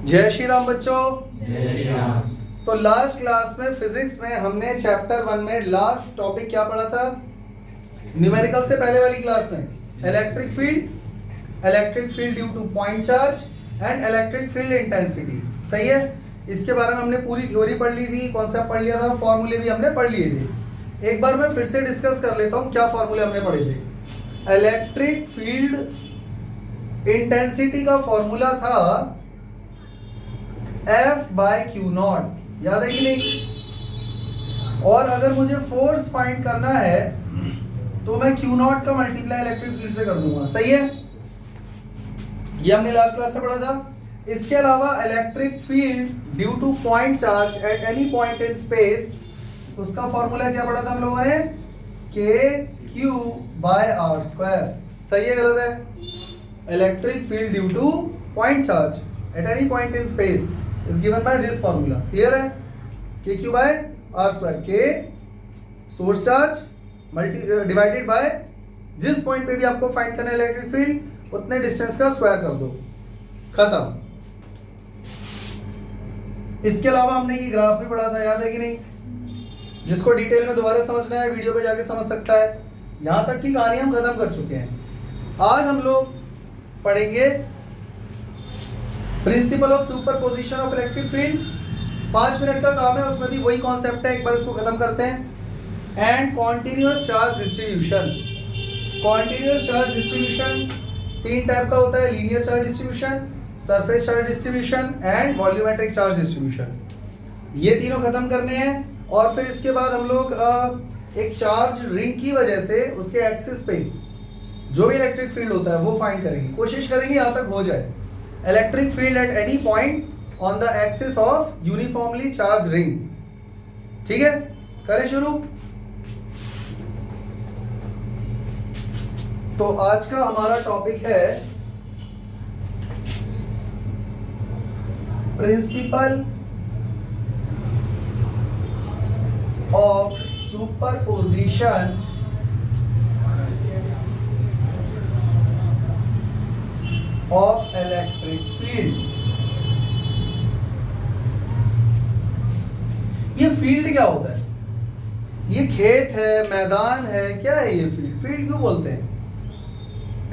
जय श्री राम बच्चों। जय श्री राम। तो लास्ट क्लास में फिजिक्स में हमने चैप्टर 1 में लास्ट टॉपिक क्या पढ़ा था? न्यूमेरिकल से पहले वाली क्लास में electric field due two point charge and electric field intensity. सही है। इसके बारे में हमने पूरी थ्योरी पढ़ ली थी, कॉन्सेप्ट पढ़ लिया था, फॉर्मूले भी हमने पढ़ लिए थे। एक बार मैं फिर से डिस्कस कर लेता हूँ क्या फॉर्मूले हमने पढ़े थे। इलेक्ट्रिक फील्ड इंटेंसिटी का फॉर्मूला था F/Q0, याद है कि नहीं? और अगर मुझे फोर्स फाइंड करना है तो मैं Q0 का मल्टीप्लाई इलेक्ट्रिक फील्ड से कर दूंगा। सही है, ये हमने लास्ट क्लास में पढ़ा था। इसके अलावा electric field due two point charge at any point in space, उसका फॉर्मूला क्या पढ़ा था हम लोगों ने? KQ/R²। सही है गलत है? Electric field due two point charge at any point in space is given by this formula। Clear है? KQ/R², K source charge divided by जिस पॉइंट पे भी आपको फाइंड करना है इलेक्ट्रिक फील्ड उतने डिस्टेंस का स्क्वायर कर दो, खत्म। इसके अलावा हमने ये ग्राफ भी पढ़ा था, याद है कि नहीं? जिसको डिटेल में दोबारा समझना है वीडियो पे जाके समझ सकता है। यहां तक की कहानी हम खत्म कर चुके हैं। आज हम लोग पढ़ेंगे principal of superposition of electric field. 5 minute का काम है, उसमें भी वही कॉन्सेप्ट है, एक बार इसको खत्म करते हैं। And continuous charge distribution. Continuous charge distribution 3 type का होता है, linear charge distribution, surface charge distribution and volumetric charge distribution. ये तीनों खत्म करने हैं और फिर इसके बाद हम लोग एक चार्ज रिंग की वजह से उसके एक्सिस पे जो भी इलेक्ट्रिक फील्ड होता है वो फाइंड करेंगे, कोशिश करेंगे यहाँ तक हो जाए। Electric field at any point on the axis of uniformly charge ring. ठीक है, करें शुरू। तो आज का हमारा टॉपिक है principal of superposition of electric field. ये फील्ड क्या होता है? ये खेत है, मैदान है, क्या है ये फील्ड? फील्ड क्यों बोलते हैं?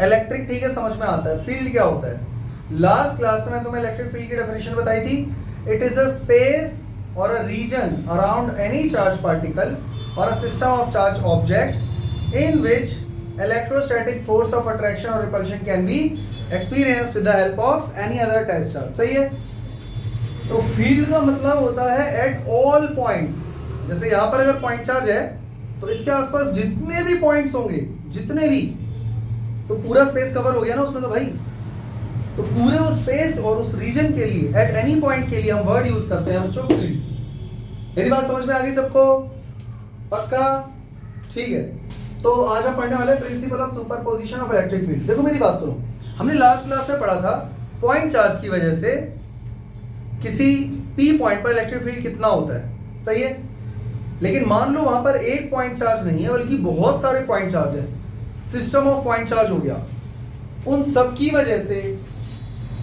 इलेक्ट्रिक ठीक है, समझ में आता है। फील्ड क्या होता है? लास्ट क्लास में तुम्हें इलेक्ट्रिक फील्ड की डेफिनेशन बताई थी। It is a space or a region around any charge particle or a system of charge objects in which electrostatic force of attraction or repulsion can be experience with the help of any other test charge. सही है। तो field का मतलब होता है at all points. जैसे यहाँ पर अगर पॉइंट चार्ज है तो इसके आसपास जितने भी पॉइंट्स होंगे, जितने भी, तो पूरा स्पेस कवर हो गया ना उसमें तो भाई। तो पूरे उस स्पेस और उस रीजन के लिए एट एनी पॉइंट के लिए हम वर्ड यूज करते हैं बच्चों फील्ड। मेरी बात समझ में आ गई सबको? पक्का? ठीक है। तो आज हम पढ़ने वाले principal of superposition of electric field. देखो मेरी बात सुनो, हमने लास्ट क्लास में पढ़ा था पॉइंट चार्ज की वजह से किसी P पॉइंट पर इलेक्ट्रिक फील्ड कितना होता है। सही है। लेकिन मान लो वहां पर एक पॉइंट चार्ज नहीं है बल्कि बहुत सारे पॉइंट चार्ज है, सिस्टम ऑफ पॉइंट चार्ज हो गया। उन सब की वजह से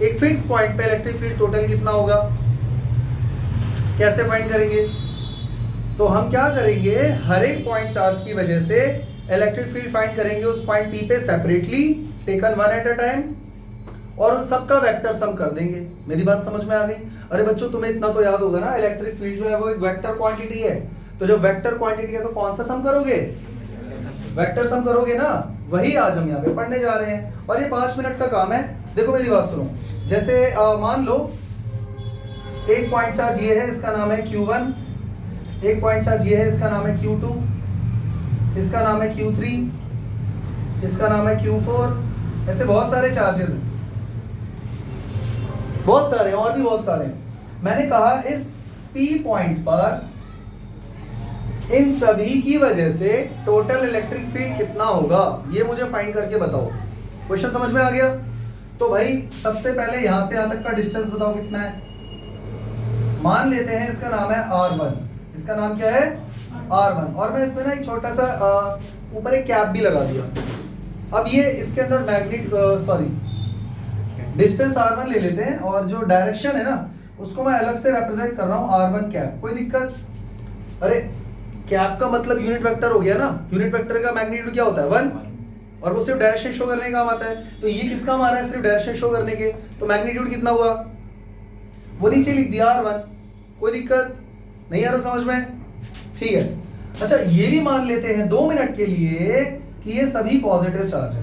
एक फिक्स पॉइंट पे इलेक्ट्रिक फील्ड टोटल कितना होगा, कैसे फाइंड करेंगे? तो हम क्या करेंगे, हर एक पॉइंट चार्ज की वजह से इलेक्ट्रिक फील्ड फाइंड करेंगे उस पॉइंट P पे separately, taken one at a time, और उन सबका वेक्टर सम कर देंगे। मेरी बात समझ में आ गई? अरे बच्चों तुम्हें इतना तो याद होगा ना, इलेक्ट्रिक फील्ड जो है वो एक वेक्टर क्वांटिटी है। तो जब वेक्टर क्वांटिटी है तो कौन सा सम करोगे? वेक्टर सम करोगे ना। वही आज हम यहाँ पे पढ़ने जा रहे हैं और ये 5 मिनट का काम है। देखो मेरी बात सुनो, जैसे मान लो एक पॉइंट चार्ज ये है, इसका नाम है Q1। एक पॉइंट चार्ज ये है, इसका नाम है Q2, इसका नाम है Q3, इसका नाम है Q4। ऐसे बहुत सारे चार्जेस हैं, बहुत सारे और भी बहुत सारे हैं। मैंने कहा इस P पॉइंट पर इन सभी की वजह से टोटल इलेक्ट्रिक फील्ड कितना होगा, ये मुझे फाइंड करके बताओ। क्वेश्चन समझ में आ गया? तो भाई सबसे पहले यहां से यहां तक का डिस्टेंस बताओ कितना है। मान लेते हैं इसका नाम है R1। इसका नाम क्या है? R1। और मैं इसमें ना एक छोटा सा ऊपर एक कैप भी लगा दिया। अब ये इसके अंदर डिस्टेंस r1 ले लेते हैं और जो डायरेक्शन है ना उसको मैं अलग से रिप्रेजेंट कर रहा हूँ r1 कैप। कोई दिक्कत? अरे कैप का मतलब यूनिट वेक्टर हो गया ना, यूनिट वेक्टर का मैग्नीट्यूड क्या होता है 1, और वो सिर्फ डायरेक्शन शो करने का काम आता है। तो ये किस काम आ रहा है? सिर्फ डायरेक्शन शो करने के। तो मैग्नीट्यूड कितना हुआ? वो नीचे लिख दिया r1। कोई दिक्कत नहीं आ रहा समझ में? ठीक है। अच्छा ये भी मान लेते हैं 2 मिनट के लिए कि ये सभी पॉजिटिव चार्ज है।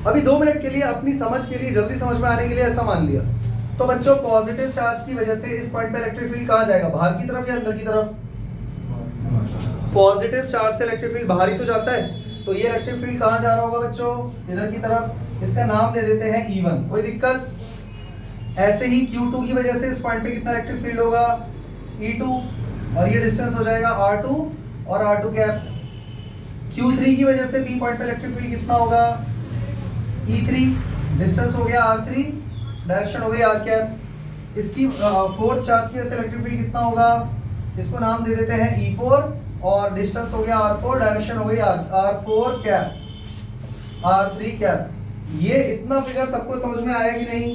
अभी 2 मिनट के लिए अपनी समझ के लिए, जल्दी समझ में आने के लिए ऐसा मान लिया। तो बच्चों पॉजिटिव चार्ज की वजह से इस पॉइंट पे इलेक्ट्रिक फील्ड कहाँ जाएगा? बाहर की तरफ या अंदर की तरफ? पॉजिटिव चार्ज से इलेक्ट्रिक फील्ड बाहर ही तो जाता है। तो ये इलेक्ट्रिक फील्ड कहाँ जा रहा होगा बच्चों? इधर की तरफ। इसका नाम दे देते हैं E1। कोई दिक्कत? ऐसे ही Q2 की वजह से इस पॉइंट पे कितना इलेक्ट्रिक फील्ड होगा? E2, और ये डिस्टेंस हो जाएगा R2 और R2 कैप। Q3 की वजह से B पॉइंट पे इलेक्ट्रिक फील्ड कितना होगा? E3, डिस्टेंस हो गया R3, डायरेक्शन हो गई R कैप। इसकी फोर्थ चार्ज की वजह से इलेक्ट्रिक फील्ड कितना होगा? इसको नाम दे देते हैं E4, और डिस्टेंस हो गया R4, डायरेक्शन हो गई R4 कैप, R3 कैप। ये इतना फिगर सबको समझ में आया कि नहीं?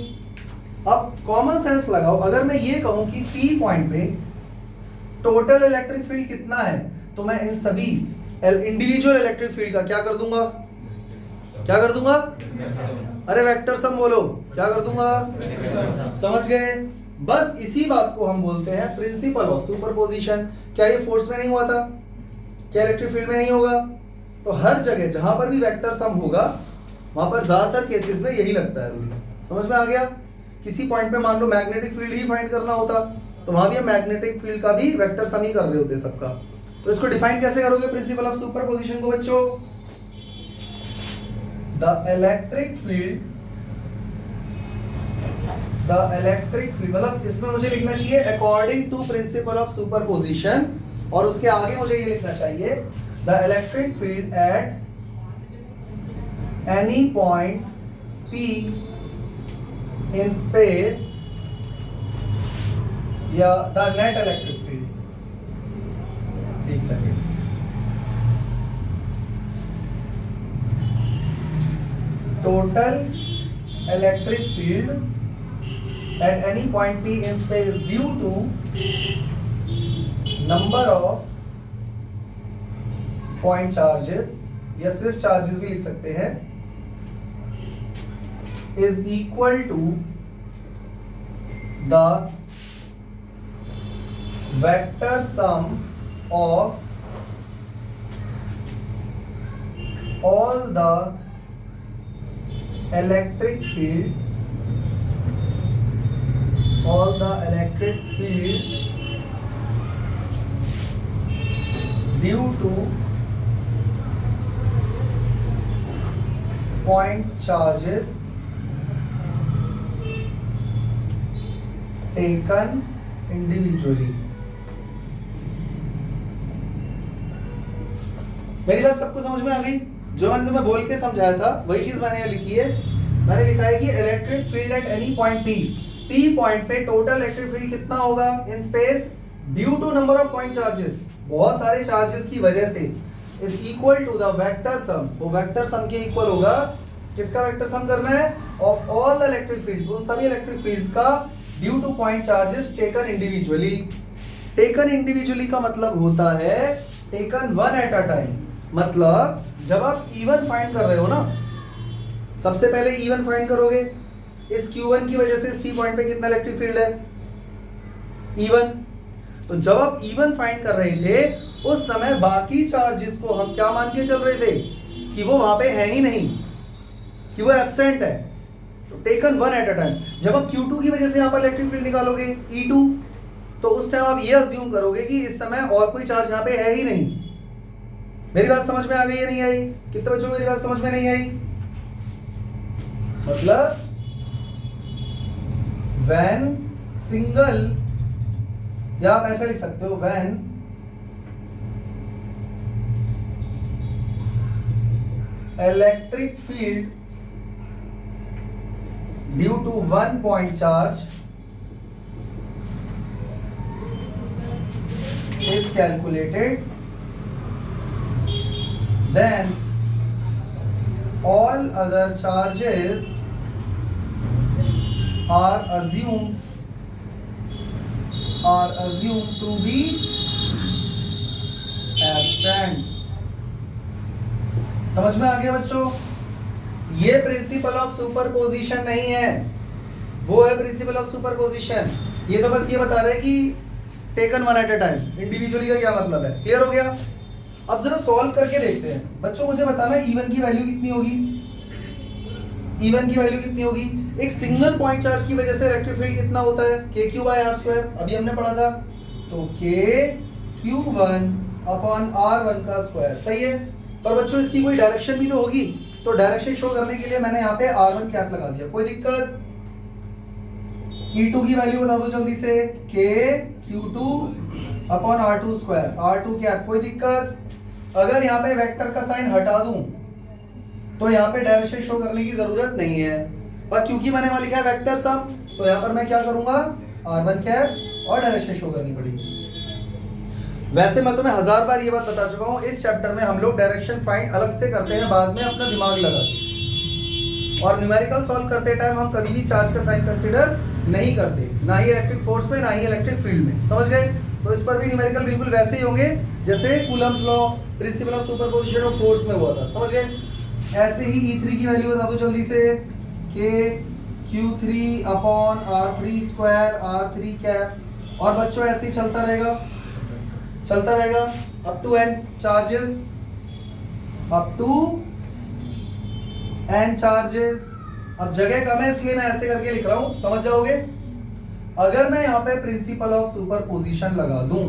अब कॉमन सेंस लगाओ। अगर मैं ये कहूं कि P पॉइंट पे टोटल इलेक्ट्रिक फील्ड कितना है, तो मैं इन सभी इंडिविजुअल इलेक्ट्रिक फील्ड का क्या कर दूंगा? क्या कर दूंगा? अरे वेक्टर सम बोलो, क्या कर दूंगा? समझ गए? बस इसी बात को हम बोलते हैं प्रिंसिपल ऑफ सुपरपोजिशन। क्या ये फोर्स में नहीं हुआ था? क्या इलेक्ट्रिक फील्ड में नहीं होगा? तो हर जगह जहां पर भी वेक्टर सम होगा वहां पर ज्यादातर केसेस में यही लगता है रूल। समझ में आ गया? किसी पॉइंट पे मान लो मैग्नेटिक फील्ड ही फाइंड करना होता तो वहां भी हम मैग्नेटिक फील्ड का भी वेक्टर सम ही कर रहे होते सबका। तो इसको डिफाइन कैसे करोगे प्रिंसिपल ऑफ सुपरपोजिशन को बच्चों? द इलेक्ट्रिक फील्ड मतलब इसमें मुझे लिखना चाहिए according to principle of superposition, और उसके आगे मुझे ये लिखना चाहिए the electric field at any point P in space, या द नेट इलेक्ट्रिक फील्ड। एक second, total electric field at any point P in space due to number of point charges, या सिर्फ चार्जेस भी लिख सकते हैं, is equal to the vector sum of all the electric fields due to point charges taken individually। मेरी बात सबको समझ में आ गई? जो मैंने तुम्हें बोल के समझाया था वही चीज मैंने यहाँ लिखी है। मैंने लिखा है कि electric field at any point P point पे टोटल इलेक्ट्रिक फील्ड कितना होगा in space due to number of point charges, बहुत सारे चार्जेस की वजह से, is equal to the vector sum. वो वेक्टर सम के इक्वल होगा। किसका वेक्टर सम करना है? Of all the electric fields, उन सभी इलेक्ट्रिक फील्ड्स का due two point charges taken individually. Taken individually का मतलब होता है taken one at a time. मतलब जब आप E1 फाइंड कर रहे हो ना, सबसे पहले E1 फाइंड करोगे। इस Q1 की वजह से इस P पॉइंट पे कितना इलेक्ट्रिक फील्ड है? E1। तो जब आप E1 फाइंड कर रहे थे उस समय बाकी चार्जेस को हम क्या मान के चल रहे थे कि वो वहां पे है ही नहीं, कि वो एब्सेंट है। तो taken one at a time. जब आप Q2 की वजह से यहाँ पर इलेक्ट्रिक फील्ड निकालोगे E2, तो उस टाइम आप ये अज्यूम करोगे कि इस समय और कोई चार्ज यहाँ पे है ही नहीं। मेरी बात समझ में आ गई या नहीं आई? कितने बच्चों को मेरी बात समझ में नहीं आई? मतलब when सिंगल, या आप ऐसा लिख सकते हो when electric field due to one point charge is calculated, then all other charges are assumed to be absent। समझ में आ गया बच्चों? ये प्रिंसिपल ऑफ सुपरपोजिशन नहीं है, वो है प्रिंसिपल ऑफ सुपरपोजिशन। ये तो बस ये बता रहे हैं कि taken one at a time, individually का क्या मतलब है। क्लियर हो गया? अब जरा सॉल्व करके देखते हैं। बच्चों मुझे बताना E1 की वैल्यू कितनी होगी? E1 की वैल्यू कितनी होगी? एक सिंगल पॉइंट चार्ज की वजह से इलेक्ट्रिक फील्ड कितना होता है? KQ/R², अभी हमने पढ़ा था। तो KQ1 अपॉन R1 का स्क्वायर, सही है। पर बच्चों इसकी कोई डायरेक्शन भी तो होगी, तो डायरेक्शन शो करने के लिए मैंने यहाँ पे R1 कैप लगा दिया। कोई दिक्कत? E2 की वैल्यू बता दो जल्दी से। KQ2 upon R2 square, R2 cap. कोई दिक्कत? अगर यहाँ पे वेक्टर का साइन हटा दूं तो यहाँ पे डायरेक्शन शो करने की जरूरत नहीं है, पर क्योंकि मैंने वहां लिखा है वेक्टर सम, तो यहाँ पर मैं क्या करूंगा? R1 कैप और डायरेक्शन शो करनी पड़ेगी। वैसे मैं तुम्हें 1000 बार ये बात बता चुका हूँ, इस चैप्टर में हम लोग डायरेक्शन फाइंड अलग से करते हैं, बाद में अपना दिमाग लगाते। और न्यूमेरिकल सॉल्व करते टाइम हम कभी भी चार्ज का साइन कंसीडर नहीं करते, ना ही इलेक्ट्रिक फोर्स में, ना ही इलेक्ट्रिक फील्ड में। समझ गए? तो इस पर भी न्यूमेरिकल बिल्कुल वैसे ही होंगे जैसे Coulomb's law, principal of superposition of force में हुआ था। समझ गए? ऐसे ही E3 की वैल्यू बता दो जल्दी से। KQ3 upon R3 square, R3 cap. और बच्चों ऐसे ही चलता रहेगा up to n charges, up to n charges. अब जगह कम है इसलिए मैं ऐसे करके लिख रहा हूं, समझ जाओगे। अगर मैं यहाँ पे प्रिंसिपल ऑफ सुपरपोजिशन लगा दूं,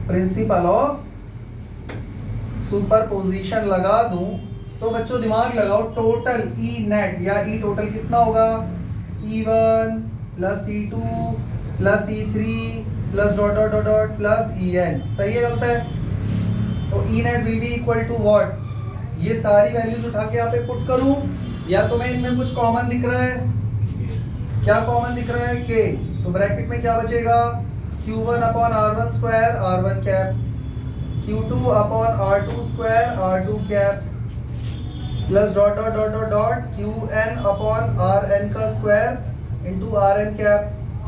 प्रिंसिपल ऑफ सुपरपोजिशन लगा दूं, तो बच्चों दिमाग लगाओ, टोटल E नेट या E टोटल कितना होगा? E1 plus E2 plus E3 plus dot dot dot dot plus En। सही है गलत है? तो E net will be equal to what? ये सारी वैल्यूज उठा के यहाँ पे पुट करूं, या तो मैं इनमें कुछ कॉमन दिख रहा है? क्या कॉमन दिख रहा है? K। तो ब्रैकेट में क्या बचेगा? Q1 upon R1 square, R1 cap, Q2 upon R2 square, R2 cap, plus dot dot dot dot dot Qn upon Rn का स्क्वायर इंटू Rn कैप।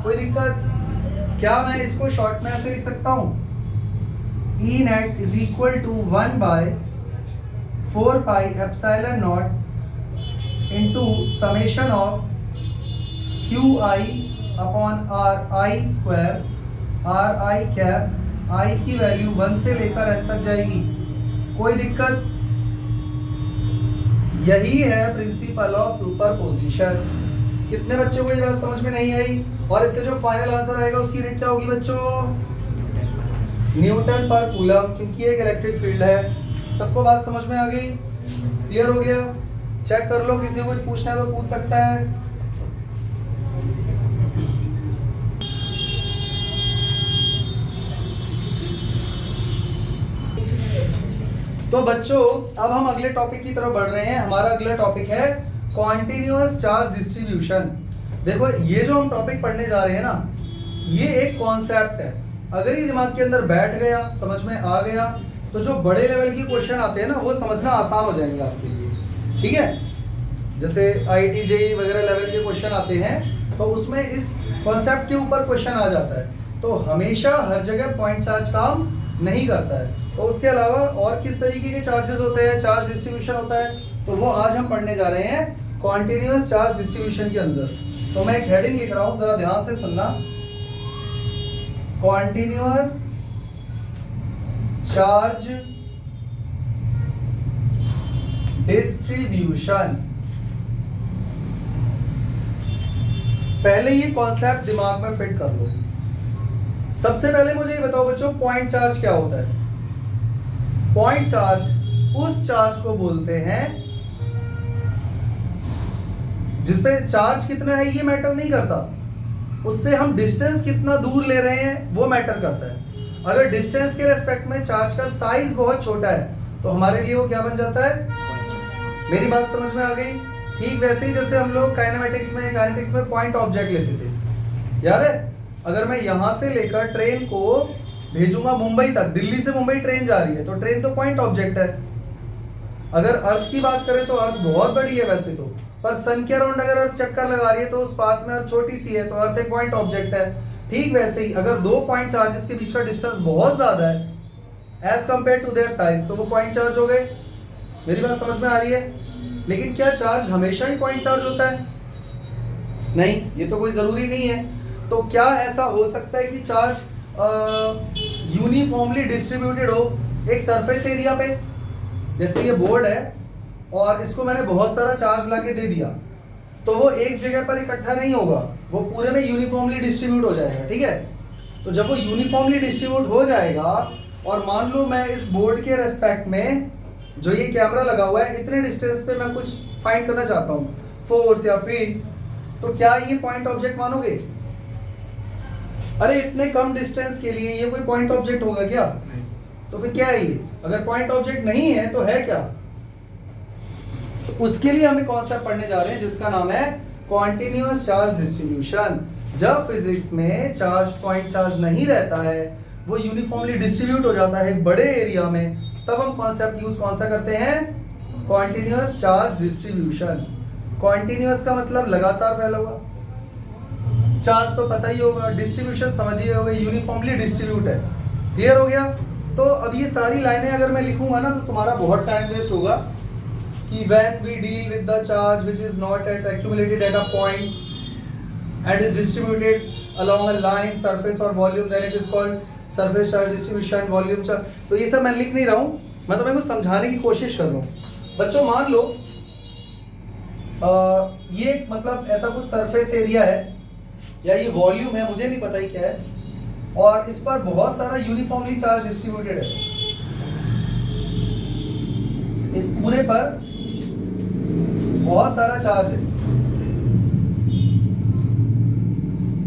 कोई दिक्कत? क्या मैं इसको शॉर्ट में ऐसे लिख सकता हूँ? E net is equal to 1 by 4 pi epsilon naught into summation of QI upon RI square, RI cap. I की वैल्यू 1 से लेकर n तक जाएगी। कोई दिक्कत? यही है प्रिंसिपल ऑफ सुपरपोजिशन। कितने बच्चों को ये बात समझ में नहीं आई? और इससे जो फाइनल आंसर आएगा उसकी यूनिट क्या होगी बच्चों? न्यूटन पर कूलम, क्योंकि एक इलेक्ट्रिक फील्ड है। सबको बात समझ में आ गई? क्लियर हो गया? चेक कर लो, किसी को कुछ पूछना है तो पूछ सकता है। तो बच्चों अब हम अगले टॉपिक की तरफ बढ़ रहे हैं। हमारा अगला टॉपिक है कॉन्टिन्यूअस चार्ज डिस्ट्रीब्यूशन। देखो ये जो हम टॉपिक पढ़ने जा रहे हैं ना, ये एक कॉन्सेप्ट है। अगर ये दिमाग के अंदर बैठ गया, समझ में आ गया, तो जो बड़े लेवल के क्वेश्चन आते हैं ना, वो समझना आसान हो जाएंगे आपके लिए। ठीक है? जैसे IIT JEE वगैरह लेवल के क्वेश्चन आते हैं, तो उसमें इस कॉन्सेप्ट के ऊपर क्वेश्चन आ जाता है। तो हमेशा हर जगह पॉइंट चार्ज काम नहीं करता है। तो उसके अलावा और किस तरीके के चार्जेस होते हैं, चार्ज डिस्ट्रीब्यूशन होता है, तो वो आज हम पढ़ने जा रहे हैं कॉन्टिन्यूअस चार्ज डिस्ट्रीब्यूशन के अंदर। तो मैं एक हेडिंग लिख रहा हूं, जरा ध्यान से सुनना। Continuous charge distribution. पहले ये कॉन्सेप्ट दिमाग में फिट कर लो। सबसे पहले मुझे ये बताओ बच्चों, पॉइंट चार्ज क्या होता है? पॉइंट चार्ज उस चार्ज को बोलते हैं जिसपे चार्ज कितना है ये मैटर नहीं करता, उससे हम डिस्टेंस कितना दूर ले रहे हैं वो मैटर करता है। अगर डिस्टेंस के रेस्पेक्ट में चार्ज का साइज बहुत छोटा है तो हमारे लिए वो क्या बन जाता है? मेरी बात समझ में आ गई? ठीक वैसे ही जैसे हम लोग काइनेटिक्स में पॉइंट ऑब्जेक्ट लेते थे, याद है? अगर मैं यहां से लेकर ट्रेन को भेजूंगा मुंबई तक, दिल्ली से मुंबई ट्रेन जा रही है, तो ट्रेन तो पॉइंट ऑब्जेक्ट है। अगर अर्थ की बात करें तो अर्थ बहुत बड़ी है वैसे तो, पर सन के अराउंड अगर अर्थ चक्कर लगा रही है तो उस पाथ में अर्थ छोटी सी है, तो अर्थ एक पॉइंट ऑब्जेक्ट है। ठीक वैसे ही अगर दो पॉइंट चार्जेस के बीच का डिस्टेंस बहुत ज्यादा है as compare to their size, तो वो पॉइंट चार्ज हो गए। मेरी बात समझ में आ रही है? लेकिन क्या चार्ज हमेशा ही पॉइंट चार्ज होता है? नहीं, ये तो कोई जरूरी नहीं है। तो क्या ऐसा हो सकता है कि चार्ज यूनिफॉर्मली डिस्ट्रीब्यूटेड हो एक सरफेस एरिया पे? जैसे ये बोर्ड है और इसको मैंने बहुत सारा चार्ज लाके दे दिया, तो वो एक जगह पर इकट्ठा नहीं होगा, वो पूरे में यूनिफॉर्मली डिस्ट्रीब्यूट हो जाएगा। ठीक है, तो जब वो यूनिफॉर्मली डिस्ट्रीब्यूट हो जाएगा और मान लो मैं इस बोर्ड के रेस्पेक्ट में जो ये कैमरा लगा हुआ है इतने डिस्टेंस पे मैं कुछ फाइंड करना चाहता हूँ, फोर्स या फील्ड, तो क्या ये पॉइंट ऑब्जेक्ट मानोगे? अरे इतने कम डिस्टेंस के लिए ये कोई पॉइंट ऑब्जेक्ट होगा क्या? तो फिर क्या है ये? अगर पॉइंट ऑब्जेक्ट नहीं है तो है क्या? तो उसके लिए हमें कॉन्सेप्ट पढ़ने जा रहे हैं जिसका नाम है कॉन्टिन्यूअस चार्ज डिस्ट्रीब्यूशन। जब फिजिक्स में चार्ज पॉइंट चार्ज नहीं रहता है, वो यूनिफॉर्मली डिस्ट्रीब्यूट हो जाता है एक बड़े एरिया में, तब हम कॉन्सेप्ट यूज कौन सा करते हैं? Continuous charge distribution. कॉन्टिन्यूअस का मतलब लगातार फैला हुआ, चार्ज तो पता ही होगा, डिस्ट्रीब्यूशन समझिए होगा, यूनिफॉर्मली डिस्ट्रीब्यूट है। क्लियर हो गया? तो अब ये सारी लाइनें अगर मैं लिखूंगा ना तो तुम्हारा बहुत टाइम वेस्ट होगा कि when we deal with the charge which is not at accumulated at a point and is distributed along a line, surface or volume, then it is called surface charge distribution, volume charge। तो ये सब मैं लिख नहीं रहा हूँ, मैं तुम्हें कुछ समझाने की कोशिश कर रहा हूँ। बच्चों मान लो ये मतलब ऐसा कुछ सरफेस एरिया है या ये वॉल्यूम है, मुझे नहीं पता ही क्या है, और इस पर बहुत सारा यूनिफॉर्मली चार्ज डिस्ट्रीब्यूटेड है। इस पूरे पर बहुत सारा चार्ज है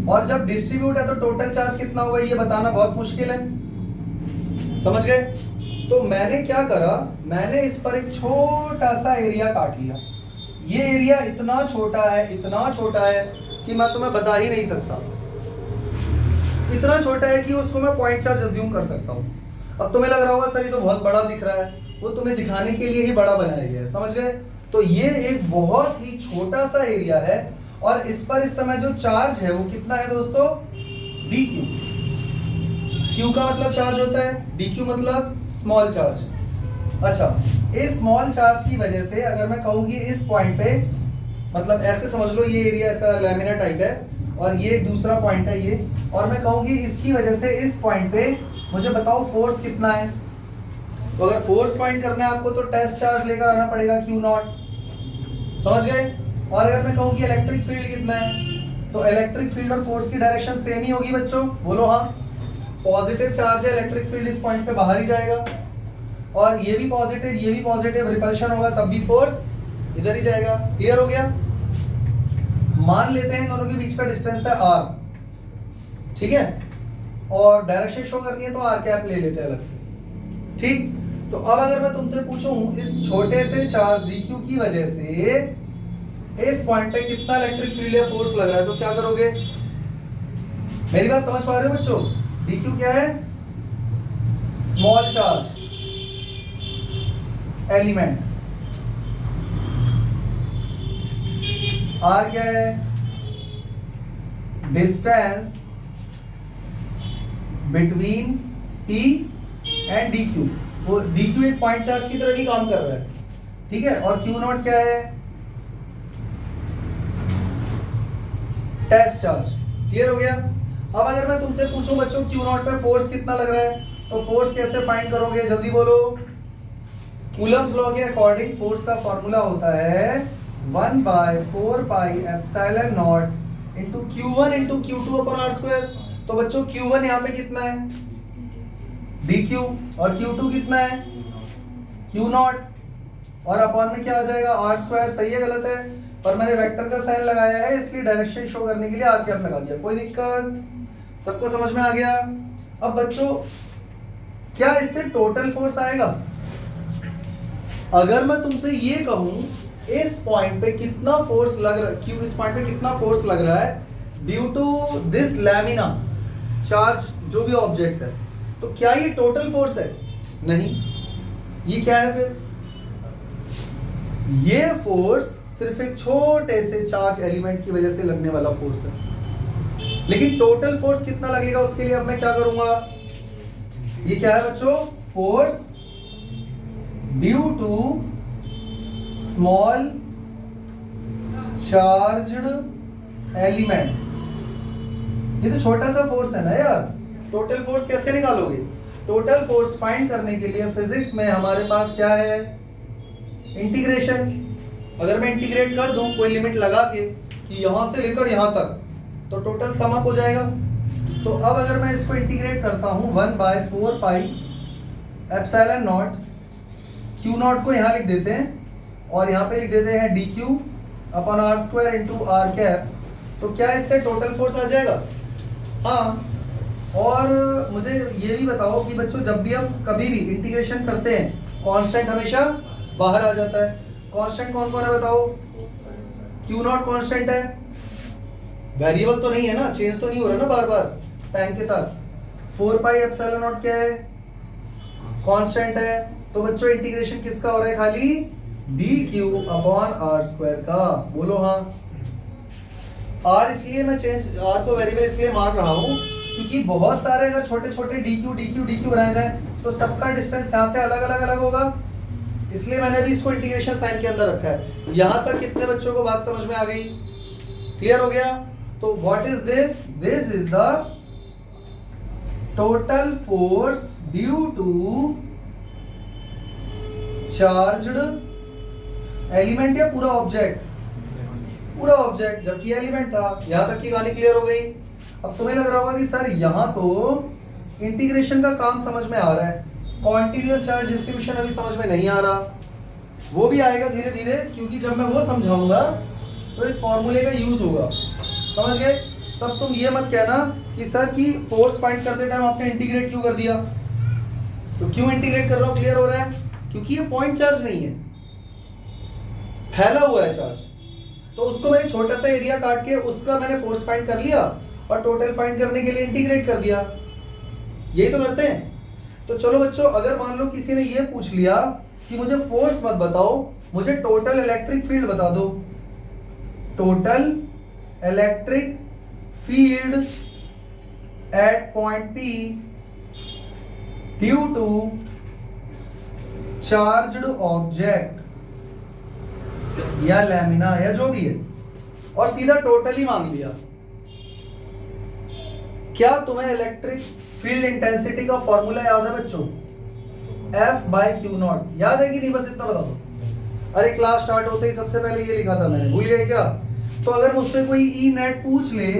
और जब डिस्ट्रीब्यूट है तो टोटल चार्ज कितना होगा ये बताना बहुत मुश्किल है। समझ गए? तो मैंने क्या करा, मैंने इस पर एक छोटा सा एरिया काट लिया। ये एरिया इतना छोटा है, इतना छोटा है कि मैं तुम्हें बता ही नहीं सकता। इतना छोटा है कि उसको मैं पॉइंट चार्ज अज्यूम कर सकता हूँ। अब तुम्हें लग रहा होगा सर ये तो बहुत बड़ा दिख रहा है, वो तुम्हें दिखाने के लिए ही बड़ा बनाया गया है। समझ गए? तो ये एक बहुत ही छोटा सा एरिया है और इस पर इस समय जो चार्ज है वो कितना है दोस्तों? dq। q का मतलब चार्ज होता है, dq मतलब स्मॉल चार्ज। अच्छा, इस स्मॉल चार्ज की वजह से अगर मैं कहूँ कि इस पॉइंट पे, मतलब ऐसे समझ लो ये एरिया ऐसा लैमिना टाइप है और ये दूसरा पॉइंट है ये, और मैं कहूँ कि इसकी वजह से इस पॉइंट पे मुझे बताओ फोर्स कितना है। तो अगर फोर्स फाइंड करना है आपको तो टेस्ट चार्ज लेकर आना पड़ेगा Q0। समझ गए? और अगर मैं कहूँ कि इलेक्ट्रिक फील्ड कितना है तो इलेक्ट्रिक फील्ड और फोर्स की डायरेक्शन सेम ही होगी बच्चों, बोलो हाँ। पॉजिटिव चार्ज है, इलेक्ट्रिक फील्ड इस पॉइंट पे बाहर ही जाएगा, और ये भी पॉजिटिव ये भी पॉजिटिव, रिपल्शन होगा तब भी फोर्स इधर ही जाएगा। क्लियर हो गया? मान लेते हैं दोनों के बीच का डिस्टेंस है r, ठीक है, और डायरेक्शन शो करनी है तो r कैप ले लेते हैं अलग से। ठीक, तो अब अगर मैं तुमसे पूछूं इस छोटे से चार्ज dq की वजह से इस पॉइंट पे कितना इलेक्ट्रिक फील्ड या फोर्स लग रहा है, तो क्या करोगे? मेरी बात समझ पा रहे हो बच्चों? dq क्या है? Small charge element. r क्या है? Distance between p and dq। वो dq एक पॉइंट चार्ज की तरह भी काम कर रहा है, ठीक है। और Q0 क्या है? Test charge. क्लियर हो गया? अब अगर मैं तुमसे पूछूं बच्चों Q0 पे फोर्स कितना लग रहा है, तो फोर्स कैसे फाइंड करोगे? जल्दी बोलो। कूलम्स लॉ के अकॉर्डिंग फोर्स का फॉर्मूला होता है 1/4 pi epsilon naught into Q1 into Q2 upon r square. तो बच्चों Q1 यहाँ पे कितना है? dq, और Q2 कितना है? Q0, और अपॉन में क्या आ जाएगा? r square. सही है गलत है? पर मैंने वेक्टर का साइन लगाया है इसलिए डायरेक्शन शो करने के लिए r कैप लगा दिया। कोई दिक्कत? सबको समझ में आ गया? अब बच्चों क्या इससे टोटल फोर्स आएगा? अगर मैं तुमसे ये कहूं इस पॉइंट पे कितना फोर्स लग रहा है, इस पॉइंट पे कितना फोर्स लग रहा है due to this lamina charge जो भी ऑब्जेक्ट है, तो क्या ये टोटल फोर्स है? नहीं। ये क्या है फिर? ये फोर्स सिर्फ एक छोटे से चार्ज एलिमेंट की वजह से लगने वाला फोर्स है, लेकिन टोटल फोर्स कितना लगेगा उसके लिए अब मैं क्या करूंगा, ये क्या है बच्चों, force due to small charged element. ये तो छोटा सा फोर्स है ना यार, टोटल फोर्स कैसे निकालोगे? टोटल फोर्स फाइंड करने के लिए फिजिक्स में हमारे पास क्या है, इंटीग्रेशन। अगर मैं इंटीग्रेट कर दूं कोई लिमिट लगा के कि यहां से लेकर यहां तक, तो टोटल सम अप हो जाएगा। तो अब अगर मैं इसको इंटीग्रेट करता हूं 1/4 pi epsilon not, Q not को यहां लिख देते हैं और यहां पे लिख देते हैं dq upon r square into R cap, तो क्या इससे टोटल फोर्स आ जाएगा? हाँ। और मुझे ये भी बताओ कि बच्चों जब भी हम कभी भी इंटीग्रेशन करते हैं कांस्टेंट हमेशा बाहर आ जाता है। कांस्टेंट कौन कौन है बताओ? क्यू नॉट कांस्टेंट है, वेरिएबल तो नहीं है ना, चेंज तो नहीं हो रहा ना बार बार टाइम के साथ। 4 पाई एप्सिलॉन नॉट क्या है, कांस्टेंट है। तो बच्चों इंटीग्रेशन किसका हो रहा है, खाली dq अपॉन r स्क्वायर का। बोलो हाँ। r इसलिए मैं चेंज r को वेरिएबल इसलिए मान रहा हूं क्योंकि बहुत सारे अगर छोटे छोटे dq बनाए जाए तो सबका डिस्टेंस यहाँ से अलग अलग अलग होगा, इसलिए मैंने भी इसको इंटीग्रेशन साइन के अंदर रखा है। यहां तक कितने बच्चों को बात समझ में आ गई? क्लियर हो गया? तो what is this? This is the total force due to charged element या पूरा ऑब्जेक्ट? पूरा ऑब्जेक्ट, जबकि एलिमेंट था। यहां तक की कहानी क्लियर हो गई। अब तुम्हें लग रहा होगा कि सर यहां तो इंटीग्रेशन का काम समझ में आ रहा है, कॉन्टिन्यूअस चार्ज डिस्ट्रीब्यूशन अभी समझ में नहीं आ रहा। वो भी आएगा धीरे धीरे, क्योंकि जब मैं वो समझाऊंगा तो इस फॉर्मूले का यूज होगा। समझ गए? तब तुम ये मत कहना कि सर की फोर्स फाइंड करते टाइम आपने इंटीग्रेट क्यों कर दिया। तो क्यों इंटीग्रेट कर रहा हूं, क्लियर हो रहा है? क्योंकि ये पॉइंट चार्ज नहीं है, फैला हुआ है चार्ज। तो उसको मैंने छोटा सा एरिया काट के उसका मैंने फोर्स फाइंड कर लिया और टोटल फाइंड करने के लिए इंटीग्रेट कर दिया। यही तो करते हैं। तो चलो बच्चों, अगर मान लो किसी ने ये पूछ लिया कि मुझे फोर्स मत बताओ, मुझे टोटल इलेक्ट्रिक फील्ड बता दो। Total electric field at point P due to charged object या लैमिना या जो भी है, और सीधा टोटल ही मांग लिया। क्या तुम्हें इलेक्ट्रिक फील्ड इंटेंसिटी का फॉर्मूला याद है बच्चों? F/Q नॉट याद है कि नहीं? बस इतना बता दो। अरे क्लास स्टार्ट होते ही सबसे पहले ये लिखा था मैंने, भूल गए क्या? तो अगर मुझसे कोई E नेट पूछ ले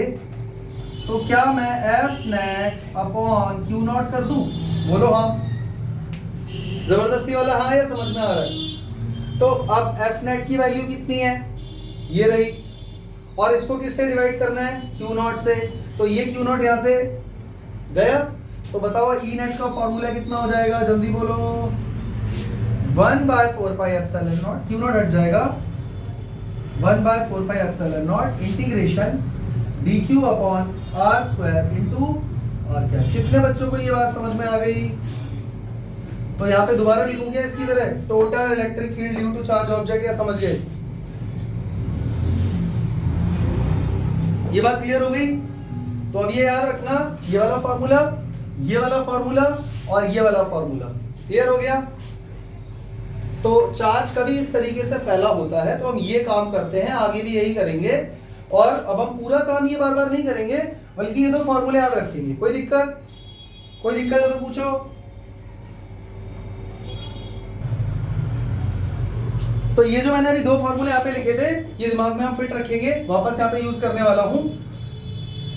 तो क्या मैं F net upon Q not कर दूं? बोलो हाँ। जबरदस्ती वाला हाँ या समझ में आ रहा है? तो अब F नेट की वैल्यू कितनी है? ये रही। और इसको किससे डिवाइड करना है? Q नॉट से। तो ये Q नॉट यहां से गया, तो बताओ E नेट का फॉर्मूला कितना हो जाएगा? जल्दी बोलो। 1/4 pi epsilon naught, Q not हट जाएगा, 1/4 pi epsilon not integration dq upon r square into r cap. कितने बच्चों को ये बात समझ में आ गई? तो यहाँ पे दोबारा लिखूंगे इसकी तरह, total electric field due to charge object, या समझ गए? ये बात क्लियर हो गई? तो अब ये याद रखना, ये वाला फॉर्मूला, ये वाला फॉर्मूला और ये वाला फॉर्मूला। क्लियर हो गया? तो चार्ज कभी इस तरीके से फैला होता है, तो हम ये काम करते हैं, आगे भी यही करेंगे। और अब हम पूरा काम ये बार बार नहीं करेंगे, बल्कि ये दो फॉर्मूले याद रखेंगे। कोई दिक्कत? कोई दिक्कत है तो पूछो। तो ये जो मैंने अभी दो फॉर्मूले यहाँ पे लिखे थे, ये दिमाग में हम फिट रखेंगे, वापस यहाँ पे यूज करने वाला हूं।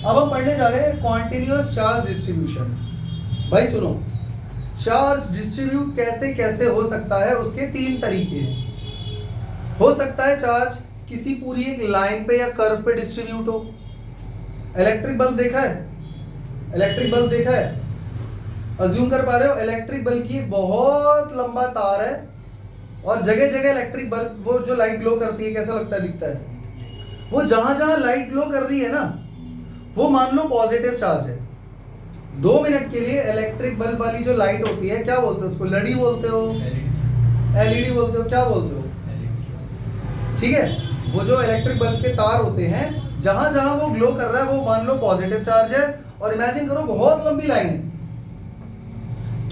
अब हम पढ़ने जा रहे हैं कॉन्टिन्यूअस चार्ज डिस्ट्रीब्यूशन। भाई सुनो, चार्ज डिस्ट्रीब्यूट कैसे कैसे हो सकता है, उसके तीन तरीके हैं। हो सकता है चार्ज किसी पूरी एक लाइन पे या कर्व पे डिस्ट्रीब्यूट हो। इलेक्ट्रिक बल्ब देखा है? इलेक्ट्रिक बल्ब देखा है? अज्यूम कर पा रहे हो? इलेक्ट्रिक बल्ब की बहुत लंबा तार है और जगह जगह इलेक्ट्रिक बल्ब, वो जो लाइट ग्लो करती है, कैसा लगता है, दिखता है। वो जहां जहां लाइट ग्लो कर रही है ना, वो मान लो पॉजिटिव चार्ज है। 2 मिनट के लिए इलेक्ट्रिक बल्ब वाली जो लाइट होती है, क्या बोलते हो उसको? लड़ी बोलते हो, एलईडी बोलते हो, क्या बोलते हो? ठीक है। वो जो इलेक्ट्रिक बल्ब के तार होते हैं, जहां जहां वो ग्लो कर रहा है वो मान लो पॉजिटिव चार्ज है, और इमेजिन करो बहुत लंबी लाइन है।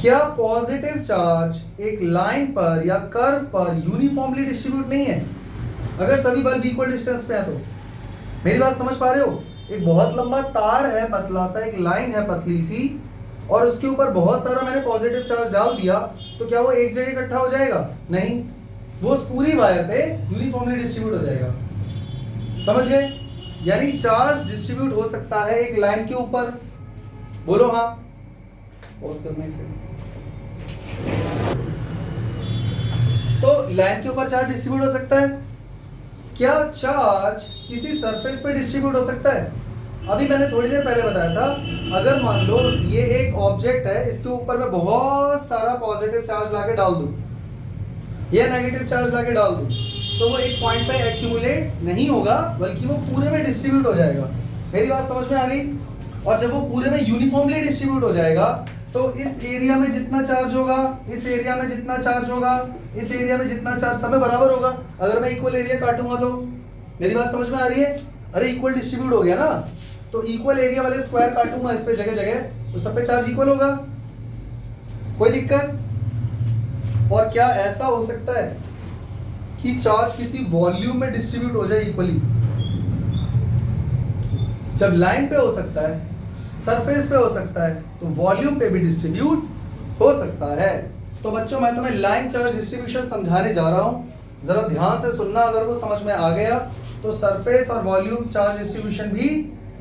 क्या पॉजिटिव चार्ज एक लाइन पर या कर्व पर यूनिफॉर्मली डिस्ट्रीब्यूट नहीं है अगर सभी बल्ब इक्वल डिस्टेंस पे है तो? मेरी बात समझ पा रहे हो? एक बहुत लंबा तार है, पतला सा, एक लाइन है पतली सी, और उसके ऊपर बहुत सारा मैंने पॉजिटिव चार्ज डाल दिया, तो क्या वो एक जगह इकट्ठा हो जाएगा? नहीं, वो उस पूरी वायर पे यूनिफॉर्मली डिस्ट्रीब्यूट हो जाएगा। समझ गए? यानी चार्ज डिस्ट्रीब्यूट हो सकता है एक लाइन के ऊपर। बोलो हाँ। पॉज करने से तो लाइन के ऊपर चार्ज डिस्ट्रीब्यूट हो सकता है। क्या चार्ज किसी सरफेस पे डिस्ट्रीब्यूट हो सकता है? अभी मैंने थोड़ी देर पहले बताया था, अगर मान लो ये एक ऑब्जेक्ट है, इसके ऊपर मैं बहुत सारा पॉजिटिव चार्ज लाके डाल दूं या नेगेटिव चार्ज लाके डाल दूं, तो वो एक पॉइंट पे एक्यूमुलेट नहीं होगा, बल्कि वो पूरे में डिस्ट्रीब्यूट हो जाएगा। मेरी बात समझ में आ गई? और जब वो पूरे में यूनिफॉर्मली डिस्ट्रीब्यूट हो जाएगा, तो इस एरिया में जितना चार्ज होगा, इस एरिया में जितना चार्ज होगा, इस एरिया में जितना चार्ज, सब में बराबर होगा। अगर मैं इक्वल एरिया काटूंगा तो, मेरी बात समझ में आ रही है? अरे इक्वल डिस्ट्रीब्यूट हो गया ना, तो इक्वल एरिया वाले स्क्वायर काटूंगा इस पे जगह जगह, तो सब पे चार्ज इक्वल होगा। कोई दिक्कत? और क्या ऐसा हो सकता है कि चार्ज किसी वॉल्यूम में डिस्ट्रीब्यूट हो जाए इक्वली? जब लाइन पे हो सकता है, सरफेस पे हो सकता है, तो वॉल्यूम पे भी डिस्ट्रीब्यूट हो सकता है। तो बच्चों, मैं तुम्हें लाइन चार्ज डिस्ट्रीब्यूशन समझाने जा रहा हूं, जरा ध्यान से सुनना। अगर वो समझ में आ गया तो सरफेस और वॉल्यूम चार्ज डिस्ट्रीब्यूशन भी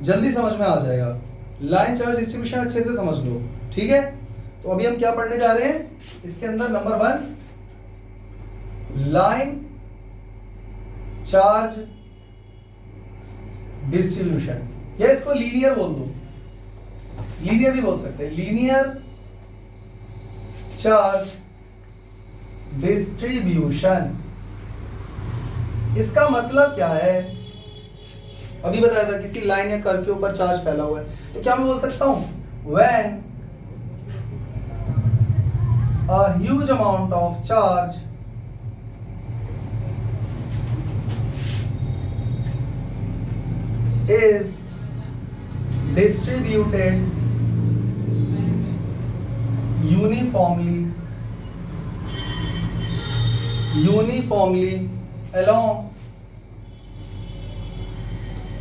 जल्दी समझ में आ जाएगा। लाइन चार्ज डिस्ट्रीब्यूशन अच्छे से समझ लो, ठीक है? तो अभी हम क्या पढ़ने जा रहे हैं इसके अंदर? नंबर 1, लाइन चार्ज डिस्ट्रीब्यूशन, या इसको लीनियर बोल दो, लीनियर भी बोल सकते हैं, लीनियर चार्ज डिस्ट्रीब्यूशन। इसका मतलब क्या है? अभी बताया था, किसी लाइन या कर्व के ऊपर चार्ज फैला हुआ है, तो क्या मैं बोल सकता हूं, when a huge amount of charge is distributed uniformly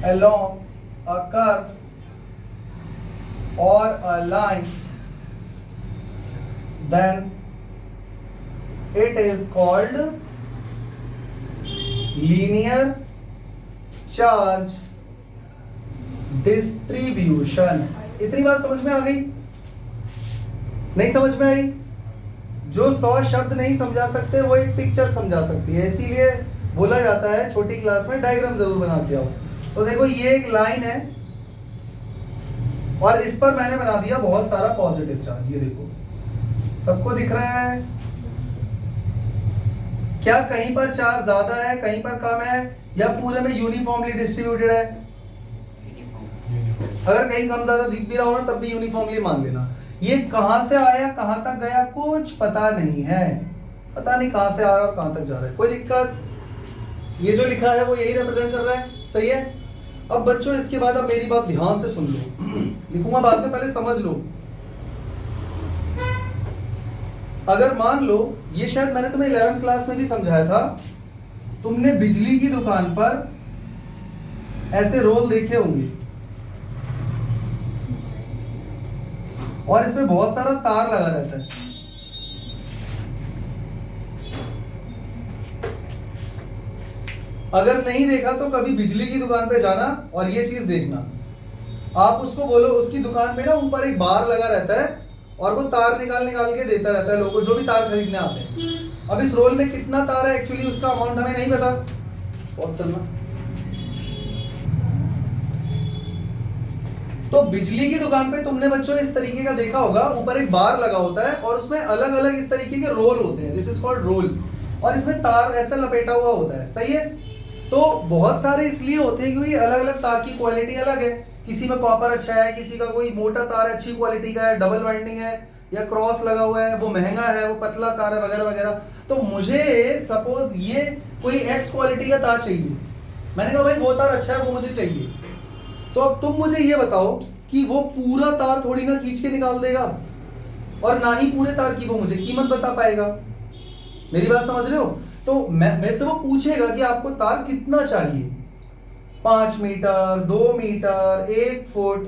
along a curve or a line, then it is called linear charge distribution। इतनी बात समझ में आ गई? नहीं समझ में आई? जो 100 शब्द नहीं समझा सकते वो एक पिक्चर समझा सकती है, इसीलिए बोला जाता है छोटी क्लास में डायग्राम जरूर बनाते आओ। तो देखो, ये एक लाइन है और इस पर मैंने बना दिया बहुत सारा पॉजिटिव चार्ज। ये देखो, सबको दिख रहा है? क्या कहीं पर चार्ज ज्यादा है, कहीं पर कम है, या पूरे में यूनिफॉर्मली डिस्ट्रीब्यूटेड है? अगर कहीं कम ज्यादा दिख भी रहा हो ना, तब भी यूनिफॉर्मली मान लेना। ये कहां से आया, कहां तक गया, कुछ पता नहीं है, पता नहीं कहां से आ रहा है और कहां तक जा रहा है। कोई दिक्कत? ये जो लिखा है वो यही रिप्रेजेंट कर रहा है, सही है? अब बच्चों, इसके बाद अब मेरी बात ध्यान से सुन लो। लिखूंगा बाद में, पहले समझ लो। अगर मान लो, ये शायद मैंने तुम्हें 11th क्लास में भी समझाया था, तुमने बिजली की दुकान पर ऐसे रोल देखे होंगे और इसमें बहुत सारा तार लगा रहता है। अगर नहीं देखा तो कभी बिजली की दुकान पे जाना और ये चीज देखना। आप उसको बोलो, उसकी दुकान पे ना ऊपर एक बार लगा रहता है और वो तार निकाल के देता रहता है लोगों को, जो भी तार खरीदने आते हैं। अब इस रोल में कितना तार है, एक्चुअली उसका अमाउंट हमें नहीं पता। पॉज करना। तो बिजली की दुकान पे तुमने बच्चों इस तरीके का देखा होगा, ऊपर एक बार लगा होता है और उसमें अलग अलग इस तरीके के रोल होते हैं, दिस इज कॉल्ड रोल, और इसमें तार ऐसा लपेटा हुआ होता है, सही है? तो बहुत सारे इसलिए होते हैं क्योंकि अलग अलग तार की क्वालिटी अलग है। किसी में कॉपर अच्छा है, किसी का कोई मोटा तार अच्छी क्वालिटी का है, डबल वाइंडिंग है, या क्रॉस लगा हुआ है, वो महंगा है, वो पतला तार है, वगैरह वगैरह। तो मुझे सपोज ये कोई एक्स क्वालिटी का तार चाहिए। मैंने कहा भाई वो तार अच्छा है, वो मुझे चाहिए। तो अब तुम मुझे ये बताओ कि वो पूरा तार थोड़ी ना खींच के निकाल देगा, और ना ही पूरे तार की वो मुझे कीमत बता पाएगा। मेरी बात समझ रहे हो? तो मेरे से वो पूछेगा कि आपको तार कितना चाहिए, 5 मीटर, 2 मीटर, 1 फुट,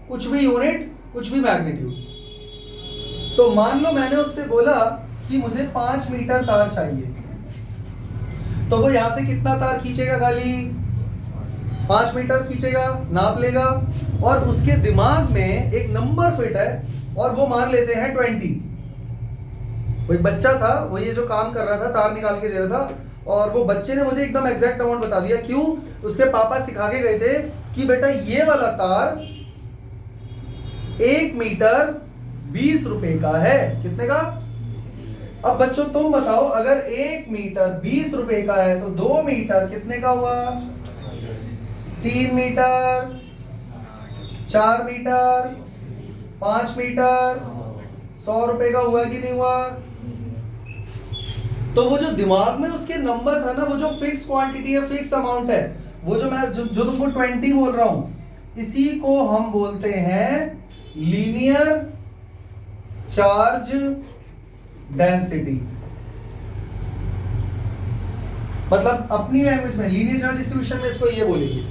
कुछ भी यूनिट, कुछ भी मैग्नीट्यूड। तो मान लो मैंने उससे बोला कि मुझे 5 मीटर तार चाहिए, तो वो यहां से कितना तार खींचेगा? खाली 5 मीटर खींचेगा, नाप लेगा, और उसके दिमाग में एक नंबर फिट है, और वो मान लेते हैं 20। वो एक बच्चा था, वो ये जो काम कर रहा था, तार निकाल के दे रहा था, और वो बच्चे ने मुझे एकदम एग्जैक्ट अमाउंट बता दिया। क्यों? उसके पापा सिखा के गए थे कि बेटा ये वाला तार 1 मीटर 20 रुपए का है। कितने का? अब बच्चों तुम बताओ, अगर 1 मीटर 20 रुपए का है तो 2 मीटर कितने का हुआ? 3 मीटर, 4 मीटर, 5 मीटर, 100 रुपए का हुआ कि नहीं हुआ? तो वो जो दिमाग में उसके नंबर था ना, वो जो फिक्स क्वांटिटी है, फिक्स अमाउंट है, वो जो मैं जो तुमको 20 बोल रहा हूं, इसी को हम बोलते हैं लीनियर चार्ज डेंसिटी। मतलब अपनी लैंग्वेज में लीनियर चार्ज डिस्ट्रीब्यूशन में इसको ये बोलेंगे।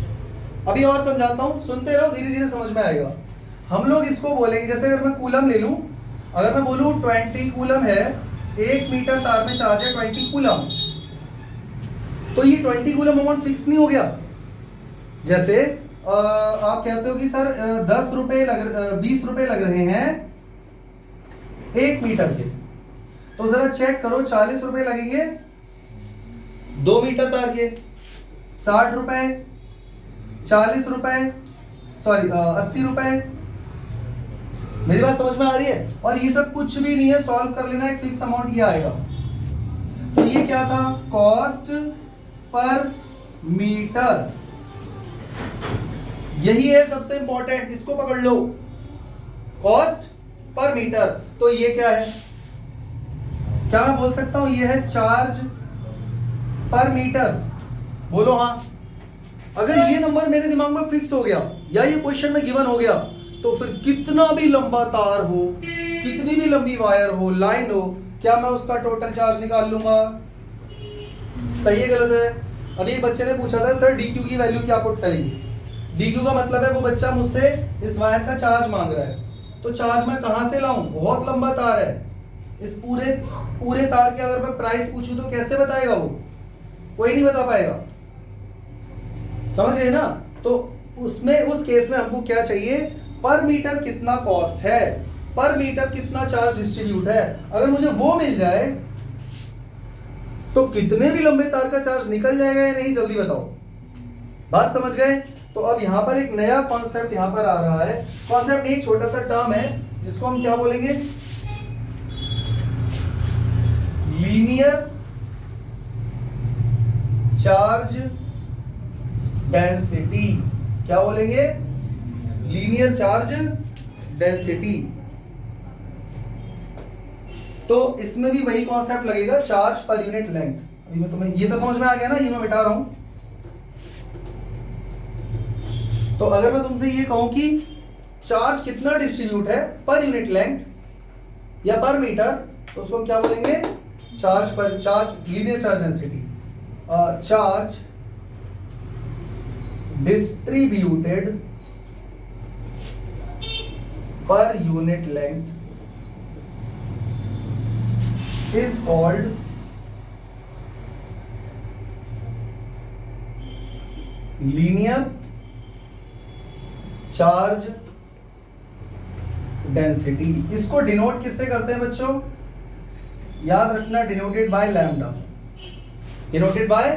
अभी और समझाता हूं, सुनते रहो, धीरे धीरे समझ में आएगा। हम लोग इसको बोलेंगे, जैसे अगर मैं कूलम ले लूं, अगर मैं बोलूं 20 कूलम है, 1 मीटर तार में चार्ज है 20 कूलम, तो ये 20 कूलम अमाउंट फिक्स नहीं हो गया। जैसे आप कहते हो कि सर 10 रुपए 20 रुपए लग रहे हैं 1 मीटर के, तो जरा चेक करो 40 रुपए लगेंगे 2 मीटर तार के, 60 रुपए, 40 रुपए, सॉरी 80 रुपए। मेरी बात समझ में आ रही है? और ये सब कुछ भी नहीं है, सॉल्व कर लेना, एक फिक्स अमाउंट ये आएगा। तो ये क्या था? Cost per metre. यही है सबसे इंपॉर्टेंट, इसको पकड़ लो, कॉस्ट पर मीटर। तो ये क्या है? क्या मैं बोल सकता हूं ये है चार्ज पर मीटर? बोलो हाँ। अगर ये नंबर मेरे दिमाग में फिक्स हो गया, या ये क्वेश्चन में गिवन हो गया, तो फिर कितना भी लंबा तार हो, कितनी भी लंबी वायर हो, लाइन हो, क्या मैं उसका टोटल चार्ज निकाल लूंगा? सही है गलत है? अभी एक बच्चे ने पूछा था सर DQ की वैल्यू क्या पुट करेंगे? DQ का मतलब है वो बच्चा मुझसे इस वायर का चार्ज मांग रहा है, तो चार्ज मैं कहां से लाऊं? बहुत लंबा तार है, इस पूरे तार के अगर मैं प्राइस पूछूं तो कैसे बताएगा वो? कोई नहीं बता पाएगा। समझ गए ना? तो उसमें उस केस में हमको क्या चाहिए? पर मीटर कितना कॉस्ट है, पर मीटर कितना चार्ज डिस्ट्रीब्यूट है। अगर मुझे वो मिल जाए तो कितने भी लंबे तार का चार्ज निकल जाएगा या नहीं, जल्दी बताओ। बात समझ गए? तो अब यहां पर एक नया कॉन्सेप्ट यहां पर आ रहा है। कॉन्सेप्ट एक छोटा सा टर्म है जिसको हम क्या बोलेंगे? Linear charge density. क्या बोलेंगे? Linear charge density. तो इसमें भी वही कॉन्सेप्ट लगेगा, चार्ज पर यूनिट लेंथ। अभी मैं तुम्हें ये तो समझ में आ गया ना, ये मैं मिटा रहा हूं। तो अगर मैं तुमसे ये कहूं कि चार्ज कितना डिस्ट्रीब्यूट है पर यूनिट लेंथ या पर मीटर, तो उसको हम क्या बोलेंगे? Charge linear charge density. Charge distributed per unit length is called linear charge density। इसको डिनोट किससे करते हैं बच्चों? याद रखना, denoted by lambda. Denoted by,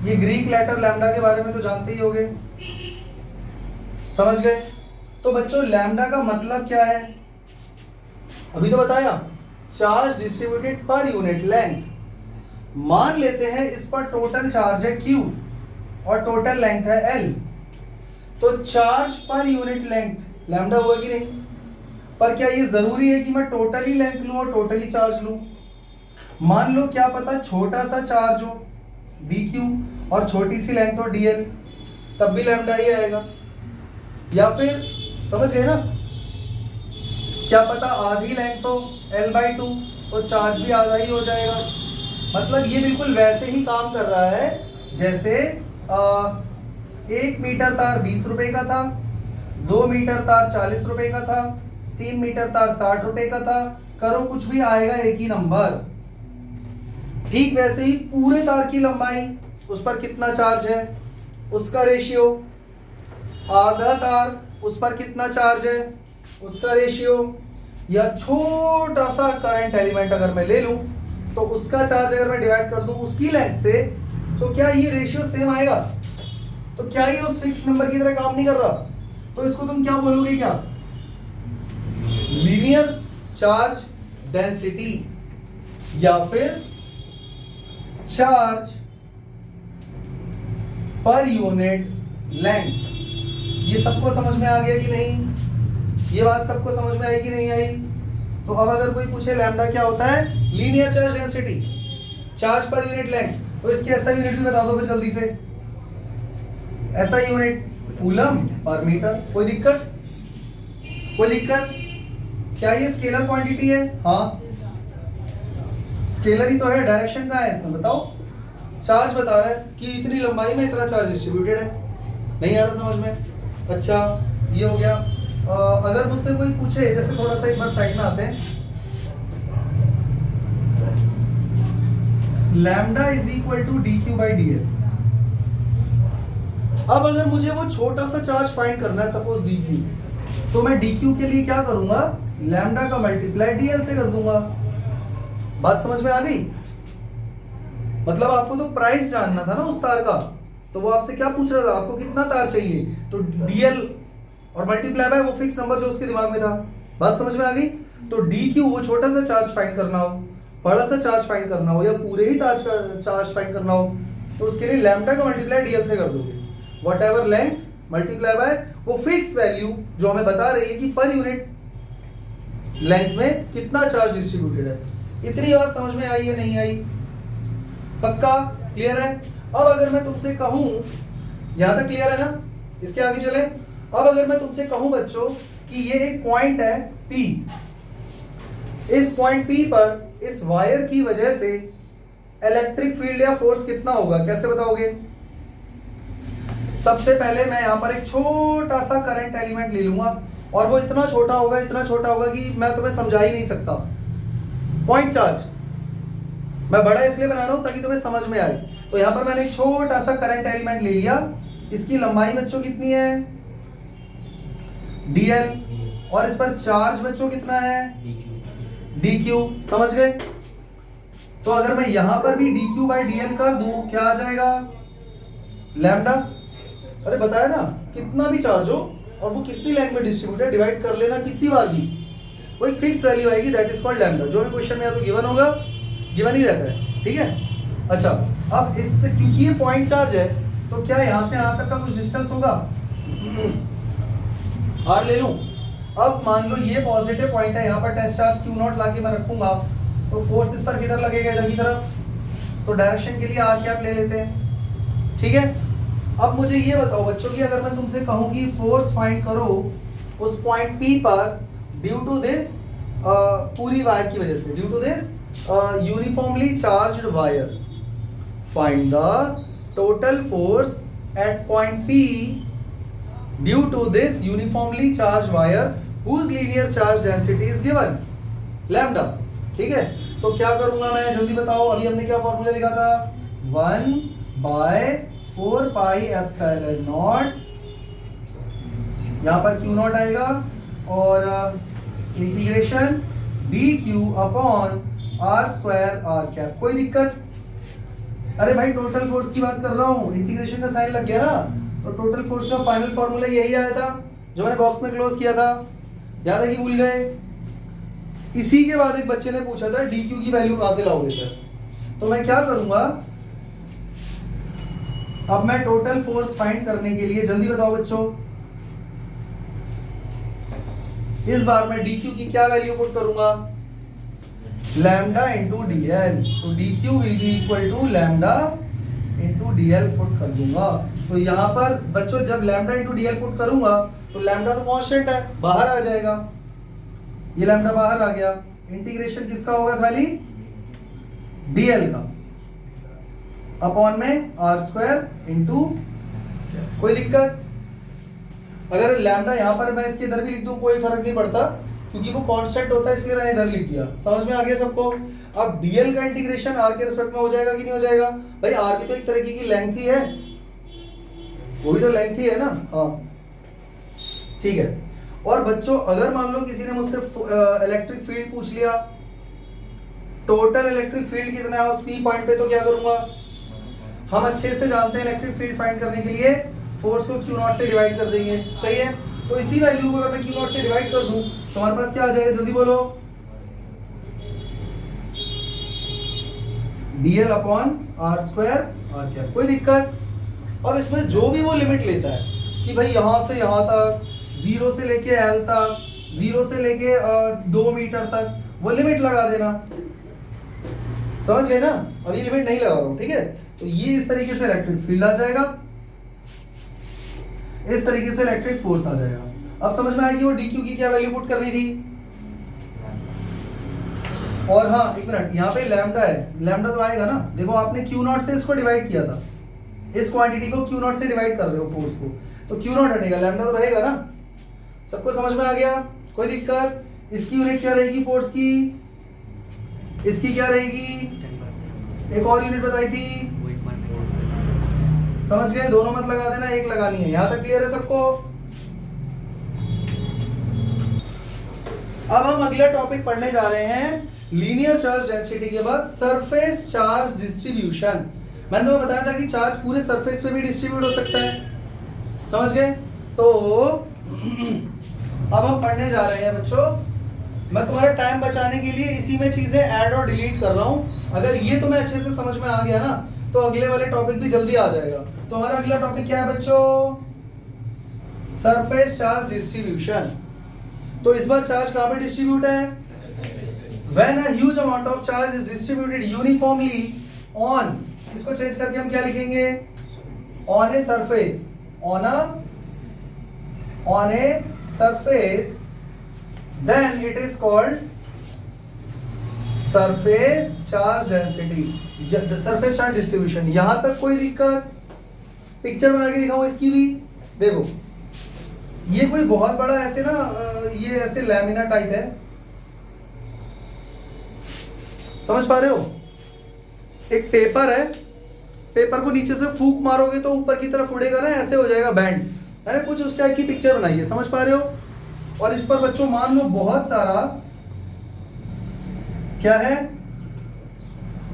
ये ग्रीक लेटर लैम्डा के बारे में तो जानते ही होंगे, समझ गए? तो बच्चों लैम्डा का मतलब क्या है? अभी तो बताया, charge distributed per unit length. मान लेते हैं इस पर टोटल चार्ज है Q और टोटल लेंथ है L, तो charge per unit length lambda हुआ कि नहीं? पर क्या ये जरूरी है कि मैं टोटली लेंथ लूं और टोटली चार्ज लूं? मान लो क्या पता छोटा सा चार्ज हो dq और छोटी सी लेंथ हो dl, तब भी लैम्डा ही आएगा। या फिर समझ गए ना, क्या पता आधी लेंथ हो l/2 तो चार्ज भी आधा ही हो जाएगा। मतलब ये बिल्कुल वैसे ही काम कर रहा है जैसे 1 मीटर तार 20 रुपए का था, 2 मीटर तार 40 रुपए का था, 3 मीटर तार 60 रुपए का था, करो कुछ भी आएगा एक ही नंबर। ठीक वैसे ही पूरे तार की लंबाई, उस पर कितना चार्ज है उसका रेशियो, आधा तार उस पर कितना चार्ज है उसका रेशियो, या छोटा सा करंट एलिमेंट अगर मैं ले लूं तो उसका चार्ज अगर मैं डिवाइड कर दूं उसकी लेंथ से, तो क्या ये रेशियो सेम आएगा? तो क्या ये उस फिक्स नंबर की तरह काम नहीं कर रहा? तो इसको तुम क्या बोलोगे, क्या लीनियर चार्ज डेंसिटी या फिर चार्ज पर यूनिट लेंथ। ये सबको समझ में आ गया कि नहीं? ये बात सबको समझ में आई कि नहीं आई? तो अब अगर कोई पूछे लैम्डा क्या होता है, linear charge density, charge per unit length, तो इसके ऐसा यूनिट भी बता दो फिर जल्दी से। ऐसा यूनिट कूलम पर मीटर। कोई दिक्कत? कोई दिक्कत? क्या ये स्केलर क्वांटिटी है? हाँ स्केलर ही तो है, डायरेक्शन कहाँ है इसमें बताओ? चार्ज बता रहा है कि इतनी लंबाई में इतना चार्ज डिस्ट्रीब्यूटेड है। नहीं आ रहा समझ में? अच्छा ये हो गया। अगर मुझसे कोई पूछे, जैसे थोड़ा सा एक बार साइड में आते हैं, lambda is equal to dq by dl। अब अगर मुझे वो छोटा सा चार्ज फाइंड करना है, सपोज dq, तो मैं dq के लिए क्या करूंगा, लैम्डा का मल्टीप्लाई dl से कर दूंगा। बात समझ में आ गई? मतलब आपको तो प्राइस जानना था ना उस तार का, तो वो आपसे क्या पूछ रहा था, आपको कितना तार चाहिए, तो dl और मल्टीप्लाई बाय वो फिक्स नंबर जो उसके दिमाग में था। बात समझ में आ गई? तो dq वो छोटा सा चार्ज फाइंड करना हो, बड़ा सा चार्ज फाइंड करना हो, या पूरे ही तार का चार्ज फाइंड करना हो, तो उसके लिए लैम्डा का मल्टीप्लाई dl से कर दोगे। What ever length multiply by वो फिक्स वैल्यू जो हमें बता रही है कि पर यूनिट लेंथ में कितना चार्ज डिस्ट्रीब्यूटेड है। इतनी बात समझ में आई है नहीं आई? पक्का क्लियर है? अब अगर मैं तुमसे कहूं, यहां तक क्लियर है ना? इसके आगे चले। अब अगर मैं तुमसे कहूं बच्चों कि ये एक पॉइंट है P, इस पॉइंट P पर इस वायर की वजह से इलेक्ट्रिक फील्ड या फोर्स कितना होगा, कैसे बताओगे? सबसे पहले मैं यहां पर एक छोटा सा करंट एलिमेंट ले लूंगा और वो इतना छोटा होगा, इतना छोटा होगा कि मैं तुम्हें समझा ही नहीं सकता। पॉइंट चार्ज मैं बड़ा इसलिए बना रहा हूं ताकि तुम्हें समझ में आए। तो यहां पर मैंने एक छोटा सा करंट एलिमेंट ले लिया, इसकी लंबाई बच्चों कितनी है dl, और इस पर चार्ज बच्चों कितना है dq। समझ गए? तो अगर मैं यहां पर भी dq बाई dl कर दूं, क्या आ जाएगा, लैम्डा। अरे बताया ना, कितना भी चार्ज हो और वो कितनी लेंथ में डिस्ट्रीब्यूट है, डिवाइड कर लेना कितनी बार भी, वो एक फिक्स वैल्यू आएगी, दैट इज कॉल्ड लैम्डा। जो भी क्वेश्चन में या तो गिवन होगा, गिवन ही रहता है, ठीक है। अच्छा अब इससे, क्योंकि ये पॉइंट चार्ज है, तो क्या यहां से यहां तक का कुछ डिस्टेंस होगा, r ले लूं। अब मान लो ये पॉजिटिव पॉइंट है, यहाँ पर टेस्ट चार्ज Q0 लाके मैं रखूंगा, तो फोर्स इस पर किधर लगेगा, इधर की तरफ, तो डायरेक्शन के लिए r कैप ले लेते हैं, ठीक है। अब मुझे ये बताओ बच्चों कि अगर मैं तुमसे कहूं कि फोर्स फाइंड करो उस पॉइंट P पर ड्यू टू दिस, पूरी वायर की वजह से, due to this uniformly charged wire, find the total force at point P due to this uniformly charged wire whose linear charge density is given lambda। ठीक है, तो क्या करूंगा मैं, जल्दी बताओ। अभी हमने क्या फॉर्मूला लिखा था, 1/4 पाई एप्सिलॉन नॉट, यहां पर Q0 आएगा, और integration dq upon r square r cap. कोई दिक्कत? अरे भाई टोटल फोर्स की बात कर रहा हूं, इंटीग्रेशन का साइन लग गया ना, तो टोटल फोर्स का फाइनल फॉर्मूला यही आया था जो मैंने बॉक्स में क्लोज किया था, याद है कि भूल गए? इसी के बाद एक बच्चे ने पूछा था dq की वैल्यू कहां से लाओगे सर, तो मैं क्या करूंगा, अब मैं टोटल फोर्स फाइंड करने के लिए, जल्दी बताओ बच्चों, इस बार मैं dq की क्या वैल्यू पुट करूंगा, लैम्डा इंटू डी एल, तो d q will be equal to lambda into d l put कर दूंगा। तो यहाँ पर बच्चों जब lambda into d l put करूंगा तो लैम्डा तो कांस्टेंट है, बाहर आ जाएगा, ये लैम्डा बाहर आ गया। इंटीग्रेशन किसका होगा, खाली डीएल का, अपॉन में आर स्क्वायर इंटू, कोई दिक्कत? अगर लैम्डा यहाँ पर मैं इसके इधर भी लिख दूं कोई फर्क नहीं पड़ता, क्योंकि वो कांस्टेंट होता है, इसलिए मैंने इधर लिख दिया। समझ में आ गया सबको? अब डीएल का इंटीग्रेशन आर के रिस्पेक्ट में हो जाएगा कि नहीं हो जाएगा? भाई आर भी तो एक तरीके की लेंथ ही है, वो भी तो लेंथ ही है ना। हाँ ठीक है। और बच्चों अगर मान लो किसी ने मुझसे इलेक्ट्रिक फील्ड पूछ लिया, टोटल इलेक्ट्रिक फील्ड कितना है उस पी पॉइंट पे, तो क्या करूंगा? हम अच्छे से जानते हैं इलेक्ट्रिक फील्ड फाइंड करने के लिए फोर्स को क्यू नॉट से डिवाइड कर देंगे, सही है? तो इसी वैल्यू को अगर मैं क्यू नॉट से डिवाइड कर दूं तो हमारे पास क्या आ जाएगा, जल्दी बोलो? Dl upon are square R cap, कोई दिक्कत? अब इसमें जो भी वो लिमिट लेता है कि भाई यहां से यहां तक, 0 से लेके एल तक, 0 से लेके 2 मीटर तक, वो लिमिट लगा देना। समझ गए ना? अभी लिमिट नहीं लगा रहा हूं, ठीक है? तो ये इस तरीके से इलेक्ट्रिक फील्ड आ जाएगा, इस तरीके से इलेक्ट्रिक फोर्स आ जाएगा। अब समझ में आएगी वो डी क्यू की क्या वैल्यू पुट करनी थी। और हाँ एक मिनट, यहाँ पे लैम्डा है, लैम्डा तो आएगा ना। देखो आपने क्यू नॉट से इसको डिवाइड किया था, इस क्वांटिटी को क्यू नॉट से डिवाइड कर रहे हो फोर्स को, तो क्यू नॉट हटेगा, लैम्डा तो रहेगा ना। सबको समझ में आ गया? कोई दिक्कत? इसकी यूनिट क्या रहेगी फोर्स की? इसकी क्या रहेगी? एक और यूनिट बताई थी, समझ गए? दोनों मत लगा देना, एक लगानी है। यहां तक क्लियर है सबको? अब हम अगला टॉपिक पढ़ने जा रहे हैं, लीनियर चार्ज डेंसिटी के बाद सरफेस चार्ज डिस्ट्रीब्यूशन। मैंने तुम्हें बताया था कि चार्ज पूरे सरफेस पे भी डिस्ट्रीब्यूट हो सकता है, समझ गए? तो अब हम पढ़ने जा रहे हैं बच्चों। मैं तुम्हारा टाइम बचाने के लिए इसी में चीजें ऐड और डिलीट कर रहा हूं। अगर ये तुम्हें अच्छे से समझ में आ गया ना तो अगले वाले टॉपिक भी जल्दी आ जाएगा। तो हमारा अगला टॉपिक क्या है बच्चों? Surface charge distribution. तो इस बार चार्ज कहां पे डिस्ट्रीब्यूट है? When a huge amount of charge is distributed uniformly on, इसको चेंज करके हम क्या लिखेंगे? On a surface, on a surface, then it is called surface charge density, surface charge distribution। यहां तक कोई दिक्कत? पिक्चर बना के दिखाऊं इसकी भी? देखो ये कोई बहुत बड़ा ऐसे ना, ये ऐसे लैमिना टाइप है, समझ पा रहे हो? एक पेपर है, पेपर को नीचे से फूंक मारोगे तो ऊपर की तरफ उड़ेगा ना, ऐसे हो जाएगा बैंड, है ना? कुछ उस टाइप की पिक्चर बनाई है, समझ पा रहे हो? और इस पर बच्चों मान लो बहुत सारा क्या है,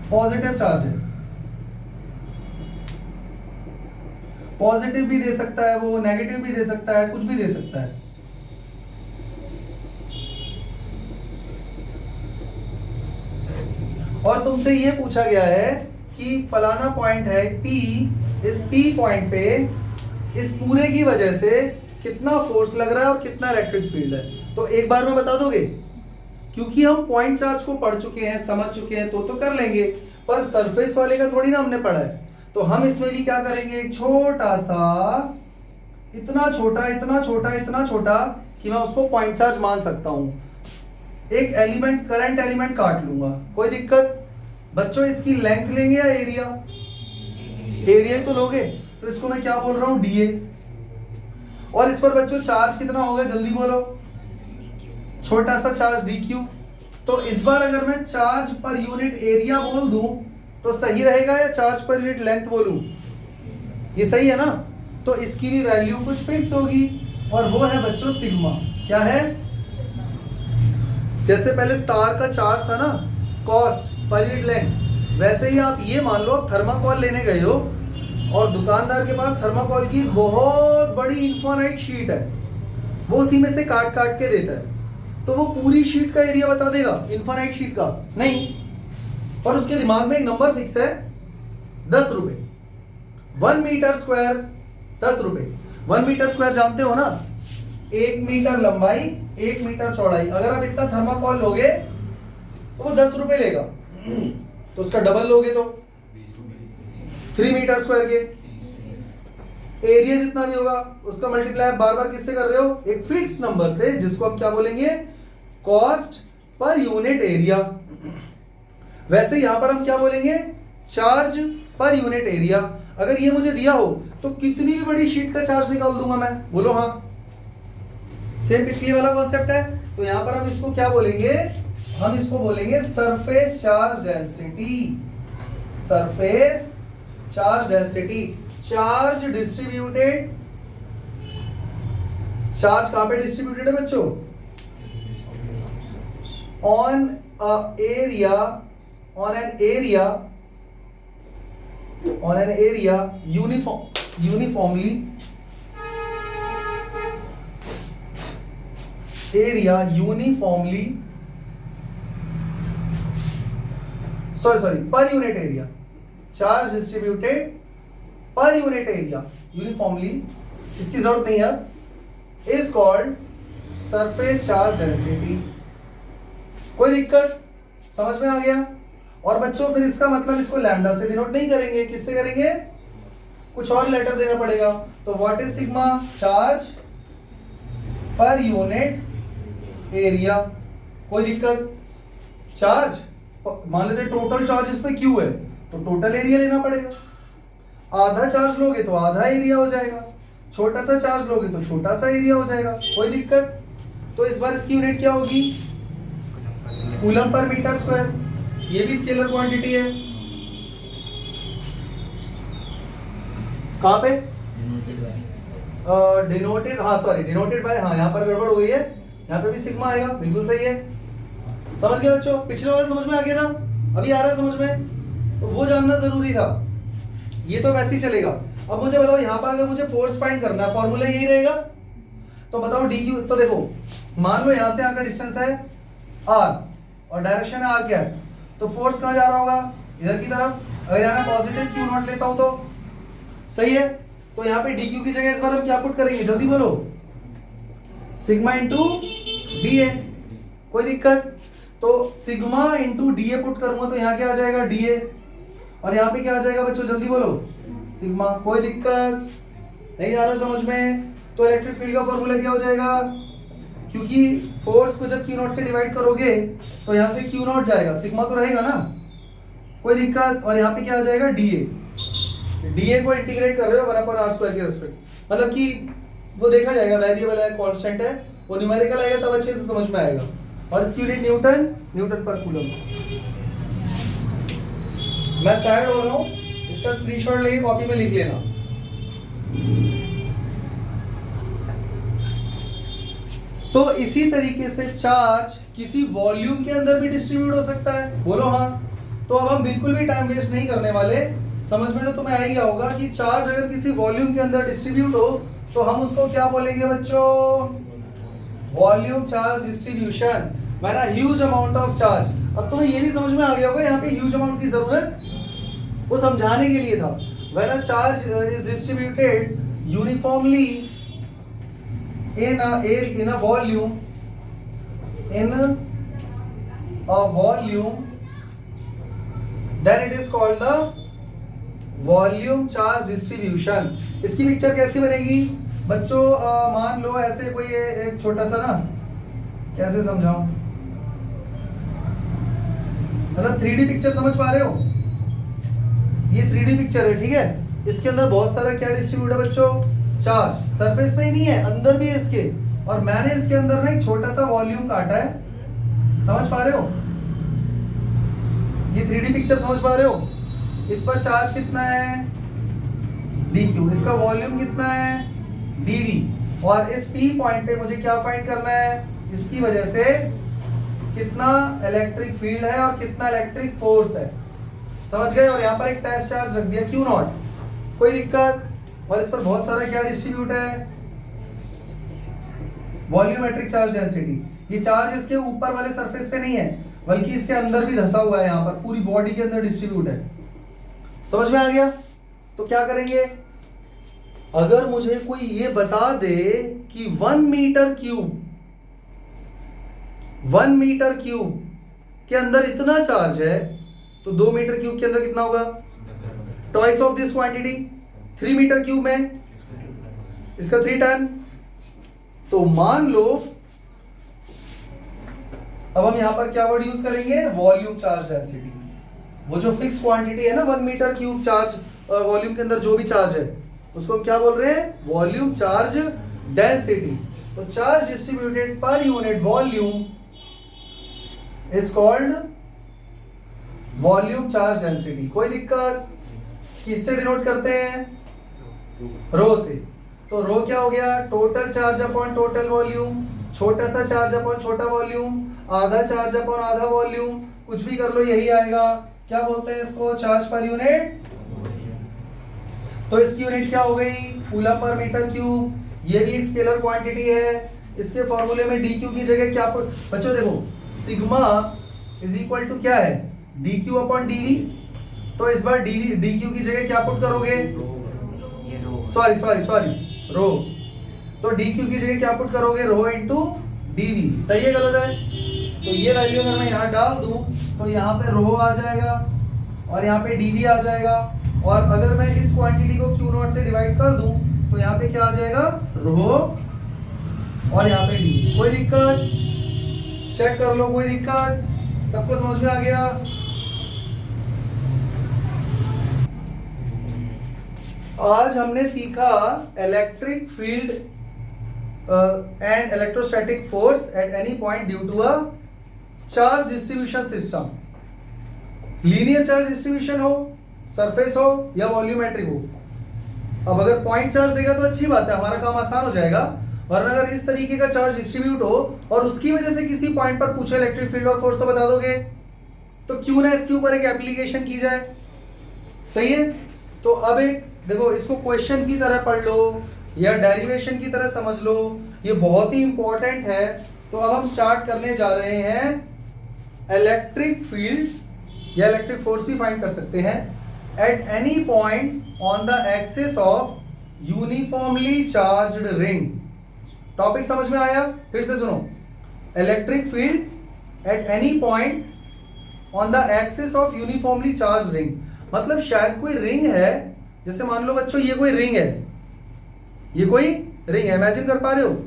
पॉजिटिव चार्ज है। पॉजिटिव भी दे सकता है वो, नेगेटिव भी दे सकता है, कुछ भी दे सकता है। और तुमसे ये पूछा गया है कि फलाना पॉइंट है P, इस P पॉइंट पे इस पूरे की वजह से कितना फोर्स लग रहा है और कितना इलेक्ट्रिक फील्ड है। तो एक बार में बता दोगे? क्योंकि हम पॉइंट चार्ज को पढ़ चुके हैं, समझ चुके हैं, तो कर लेंगे, पर सरफेस वाले का थोड़ी ना हमने पढ़ा है। तो हम इसमें भी क्या करेंगे, एक छोटा सा, इतना छोटा इतना छोटा इतना छोटा कि मैं उसको पॉइंट चार्ज मान सकता हूं, एक एलिमेंट, करंट एलिमेंट काट लूंगा, कोई दिक्कत? बच्चों इसकी लेंथ लेंगे या एरिया? एरिया ही तो लोगे, तो इसको मैं क्या बोल रहा हूं, डीए। और इस पर बच्चों चार्ज कितना होगा, जल्दी बोलो? छोटा सा चार्ज डी क्यू। तो इस बार अगर मैं चार्ज पर यूनिट एरिया बोल दूं तो सही रहेगा या चार्ज पर यूनिट लेंथ बोलूं? ये सही है ना? तो इसकी भी वैल्यू कुछ फिक्स होगी और वो है बच्चों सिग्मा। क्या है? जैसे पहले तार का चार्ज था ना, कॉस्ट पर यूनिट लेंथ, वैसे ही आप ये मान लो थर्माकोल लेने गए हो और दुकानदार के पास थर्माकोल की बहुत बड़ी इन्फिनिट शीट है, वो उसी में से काट काट के देता है, तो वो पूरी शीट का एरिया बता देगा इन्फिनिट शीट का? नहीं, पर उसके दिमाग में एक नंबर फिक्स है, 10 रुपए। 1 मीटर स्क्वायर 10 रुपए। 1 मीटर स्क्वायर जानते हो ना, 1 मीटर लंबाई 1 मीटर चौड़ाई। अगर आप इतना थर्माकोल लोगे तो वो 10 रुपए लेगा, तो उसका डबल लोगे तो 3 मीटर स्क्वायर के एरिया जितना भी होगा उसका मल्टीप्लाई बार बार किससे कर रहे हो, एक फिक्स नंबर से, जिसको हम क्या बोलेंगे, कॉस्ट पर यूनिट एरिया। वैसे यहां पर हम क्या बोलेंगे, चार्ज पर यूनिट एरिया। अगर ये मुझे दिया हो तो कितनी भी बड़ी शीट का चार्ज निकाल दूंगा मैं, बोलो हाँ। सेम पिछली वाला कॉन्सेप्ट है। तो यहां पर हम इसको क्या बोलेंगे, हम इसको बोलेंगे surface charge density. Surface charge density, charge distributed, charge कहां पे डिस्ट्रीब्यूटेड है बच्चों, on area, on an area, on an area uniformly, area uniformly, sorry per unit area, charge distributed per unit area uniformly, इसकी जरूरत नहीं है, is called surface charge density. कोई दिक्कत, समझ में आ गया। और बच्चों फिर इसका मतलब इसको लैम्डा से डिनोट नहीं करेंगे, किससे करेंगे, कुछ और लेटर देना पड़ेगा। तो what is sigma, charge per unit area. कोई दिक्कत, चार्ज मान लेते टोटल चार्ज इस पे क्यू है तो टोटल एरिया लेना पड़ेगा, आधा चार्ज लोगे तो आधा एरिया हो जाएगा, छोटा सा चार्ज लोगे तो छोटा सा एरिया हो जाएगा। कोई दिक्कत। तो इस बार इसकी यूनिट क्या होगी, कूलम पर मीटर स्क्वायर। ये भी स्केलर क्वांटिटी है, कहां पे, डिनोटेड, हाँ सॉरी डिनोटेड बाय, हाँ यहाँ पर गड़बड़ हो गई है, यहाँ पे भी सिग्मा आएगा, बिल्कुल सही है। समझ गए बच्चों, पिछले वाले समझ में आ गया ना, अभी आ रहा है समझ में, तो वो जानना जरूरी था। ये तो वैसे ही चलेगा। अब मुझे बताओ यहाँ पर अगर मुझे फोर्स फाइंड करना है, फॉर्मूला यही रहेगा। तो बताओ डी क्यू, तो देखो मान लो यहाँ से यहाँ का डिस्टेंस है आर और डायरेक्शन है आर कैप, तो फोर्स कहाँ जा रहा होगा, इधर की तरफ। अगर यहाँ मैं पॉजिटिव क्यू नॉट लेता हूँ तो सही है। तो यहाँ पे डी क्यू की जगह इस बार हम क्या पुट करेंगे, जल्दी बोलो, सिग्मा इंटू डी ए। कोई दिक्कत। तो sigma into D A put करूंगा तो यहाँ क्या आ जाएगा, डी ए, और यहाँ पे क्या आ जाएगा बच्चों, जल्दी बोलो, सिग्मा। कोई दिक्कत नहीं आ रहा समझ में। तो इलेक्ट्रिक फील्ड का फॉर्मूला क्या हो जाएगा, क्योंकि फोर्स को जब क्यू नॉट से डिवाइड करोगे तो यहाँ से क्यू नॉट जाएगा, सिग्मा तो रहेगा ना, कोई दिक्कत। और यहाँ पे क्या आ जाएगा, डी ए। डी ए को इंटीग्रेट कर रहे हो 1/r² के रेस्पेक्ट, मतलब कि वो देखा जाएगा वेरिएबल है, कांस्टेंट है, वो न्यूमेरिकल आएगा तब अच्छे से समझ में आएगा। और इसकी यूनिट न्यूटन, न्यूटन पर कूलम। मैं साइड हो रहा हूं, इसका स्क्रीनशॉट लेके कॉपी में लिख लेना। तो इसी तरीके से चार्ज किसी वॉल्यूम के अंदर भी डिस्ट्रीब्यूट हो सकता है, बोलो हाँ। तो अब हम बिल्कुल भी टाइम वेस्ट नहीं करने वाले, समझ में तो तुम्हें आ ही गया होगा कि चार्ज अगर किसी वॉल्यूम के अंदर डिस्ट्रीब्यूट हो तो हम उसको क्या बोलेंगे बच्चों, वॉल्यूम चार्ज डिस्ट्रीब्यूशन, माना ह्यूज अमाउंट ऑफ चार्ज। अब तुम्हें ये भी समझ में आ गया होगा यहाँ पे ह्यूज अमाउंट की जरूरत वो समझाने के लिए था। When a charge is distributed uniformly in a volume, then it is called the volume charge distribution। इसकी पिक्चर कैसी बनेगी बच्चों, मान लो ऐसे कोई एक छोटा सा ना, कैसे समझाऊं, मतलब 3D पिक्चर समझ पा रहे हो, ये 3D पिक्चर है, ठीक है। इसके अंदर बहुत सारा क्या डिस्ट्रीब्यूट है बच्चों, चार्ज। सरफेस में ही नहीं है, अंदर भी है इसके, और मैंने इसके अंदर ना एक छोटा सा वॉल्यूम काटा है, समझ पा रहे हो, ये 3D पिक्चर समझ पा रहे हो। इस पर चार्ज कितना है, dq, इसका वॉल्यूम कितना है, dv, और इस P पॉइंट पे मुझे क्या फाइंड करना है, इसकी वजह से कितना इलेक्ट्रिक फील्ड है और कितना इलेक्ट्रिक फोर्स है, समझ गए। और यहाँ पर एक टेस्ट चार्ज रख दिया Q नॉट, कोई दिक्कत। और इस पर बहुत सारा क्या डिस्ट्रीब्यूट है, वॉल्यूमेट्रिक चार्ज डेंसिटी। ये चार्ज इसके ऊपर वाले सरफेस पे नहीं है, बल्कि इसके अंदर भी धंसा हुआ है, यहाँ पर पूरी बॉडी के अंदर डिस्ट्रीब्यूट है, समझ में आ गया। तो क्या करेंगे, अगर मुझे कोई ये बता दे कि 1 मीटर क्यूब के अंदर इतना चार्ज है, तो 2 मीटर क्यूब के अंदर कितना होगा? Twice of this quantity. 3 meter cube में इसका 3 टाइम्स। तो मान लो अब हम यहां पर क्या वर्ड यूज करेंगे? Volume charge density. वो जो फिक्स क्वांटिटी है ना 1 मीटर क्यूब चार्ज, वॉल्यूम के अंदर जो भी चार्ज है उसको हम क्या बोल रहे हैं? Volume charge density. तो charge distributed per unit volume is called volume charge density. कोई दिक्कत? किससे डिनोट करते हैं? रो से। तो रो क्या हो गया? Total charge upon total volume, छोटा सा चार्ज अपॉन छोटा वॉल्यूम, आधा चार्ज अपॉन आधा वॉल्यूम, कुछ भी कर लो यही आएगा। क्या बोलते हैं इसको? Charge per unit. तो इसकी यूनिट क्या हो गई? Coulomb per metre cube. ये भी एक स्केलर क्वांटिटी है। इसके फॉर्मूले में डी क्यू की जगह क्या बच्चों देखो, सिग्मा इज इक्वल टू क्या है? D q upon dv. तो इस बार डीवी डी क्यू की जगह क्या पुट करोगे? सॉरी रो। तो डी क्यू की जगह क्या पुट करोगे? Rho into DV. सही है गलत है? तो ये वैल्यू अगर मैं यहाँ डाल दूं तो यहाँ पे रो आ जाएगा और यहाँ पे डीवी आ जाएगा। और अगर मैं इस क्वांटिटी को क्यू नॉट से डिवाइड कर दूं तो यहाँ पे क्या आ जाएगा? रो और यहाँ पे डीवी। कोई दिक्कत? चेक कर लो, कोई दिक्कत? सबको समझ में आ गया? आज हमने सीखा electric field and electrostatic force at any point due to a charge distribution system. Linear charge distribution हो, सरफेस हो या वॉल्यूमेट्रिक हो। अब अगर पॉइंट चार्ज देगा तो अच्छी बात है, हमारा काम आसान हो जाएगा। वरना अगर इस तरीके का चार्ज डिस्ट्रीब्यूट हो और उसकी वजह से किसी पॉइंट पर पूछे इलेक्ट्रिक फील्ड और फोर्स तो बता दोगे, तो क्यों ना इसके ऊपर एक एप्लीकेशन की जाए। सही है? तो अब एक देखो, इसको क्वेश्चन की तरह पढ़ लो या डेरिवेशन की तरह समझ लो, ये बहुत ही इंपॉर्टेंट है। तो अब हम स्टार्ट करने जा रहे हैं इलेक्ट्रिक फील्ड या इलेक्ट्रिक फोर्स भी फाइंड कर सकते हैं eight any point on the axis of uniformly charged ring. Topic समझ में आया? फिर से सुनो, electric field at any point on the axis of uniformly charged ring. मतलब शायद कोई रिंग है, जैसे मान लो बच्चों ये कोई रिंग है, ये कोई रिंग है, इमेजिन कर पा रहे हो?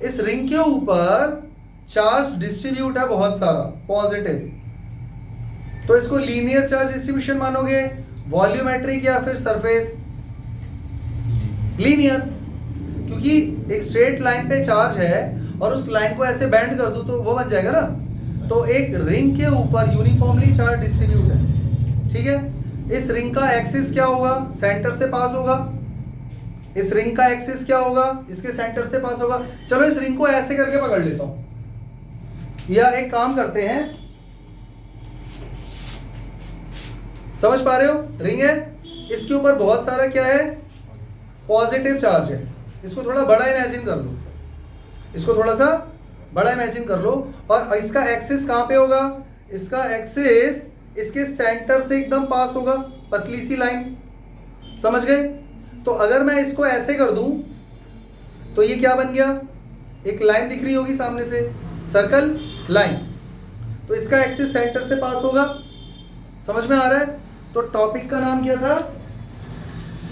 इस रिंग के ऊपर चार्ज डिस्ट्रीब्यूट है बहुत सारा पॉजिटिव। तो इसको लीनियर चार्ज डिस्ट्रीब्यूशन मानोगे, वॉल्यूमेट्रिक या फिर सरफेस? लीनियर, क्योंकि एक स्ट्रेट लाइन पे चार्ज है और उस लाइन को ऐसे बेंड कर दूं तो वो बन जाएगा ना। तो एक रिंग के ऊपर यूनिफॉर्मली चार्ज डिस्ट्रीब्यूट है, ठीक है? इस रिंग का एक्सिस क्या होगा? सेंटर से पास होगा। इस रिंग का एक्सिस क्या होगा? इसके सेंटर से पास होगा। चलो इस रिंग को ऐसे करके पकड़ लेता हूं, या एक काम करते हैं, समझ पा रहे हो? रिंग है, इसके ऊपर बहुत सारा क्या है? पॉजिटिव चार्ज है। इसको थोड़ा बड़ा इमेजिन कर लो, इसको थोड़ा सा बड़ा इमेजिन कर लो। और इसका एक्सिस कहां पे होगा? इसका एक्सिस इसके सेंटर से एकदम पास होगा, पतली सी लाइन। समझ गए? तो अगर मैं इसको ऐसे कर दूं तो ये क्या बन गया? एक लाइन दिख रही होगी सामने से, सर्कल लाइन। तो इसका एक्सिस सेंटर से पास होगा। समझ में आ रहा है? तो टॉपिक का नाम क्या था?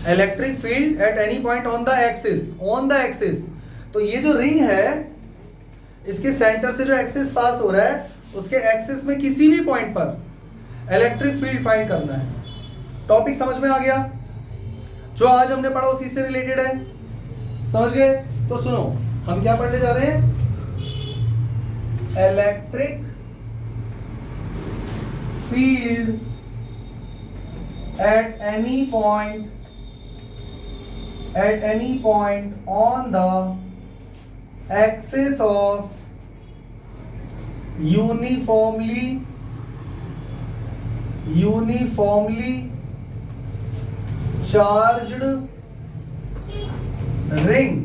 Electric field at any point on the axis. On the axis, तो ये जो रिंग है इसके सेंटर से जो एक्सिस पास हो रहा है उसके एक्सिस में किसी भी पॉइंट पर इलेक्ट्रिक फील्ड फाइंड करना है। टॉपिक समझ में आ गया? जो आज हमने पढ़ा उसी से रिलेटेड है। समझ गए? तो सुनो, हम क्या पढ़ने जा रहे हैं? Electric field at any point on the axis of uniformly charged ring.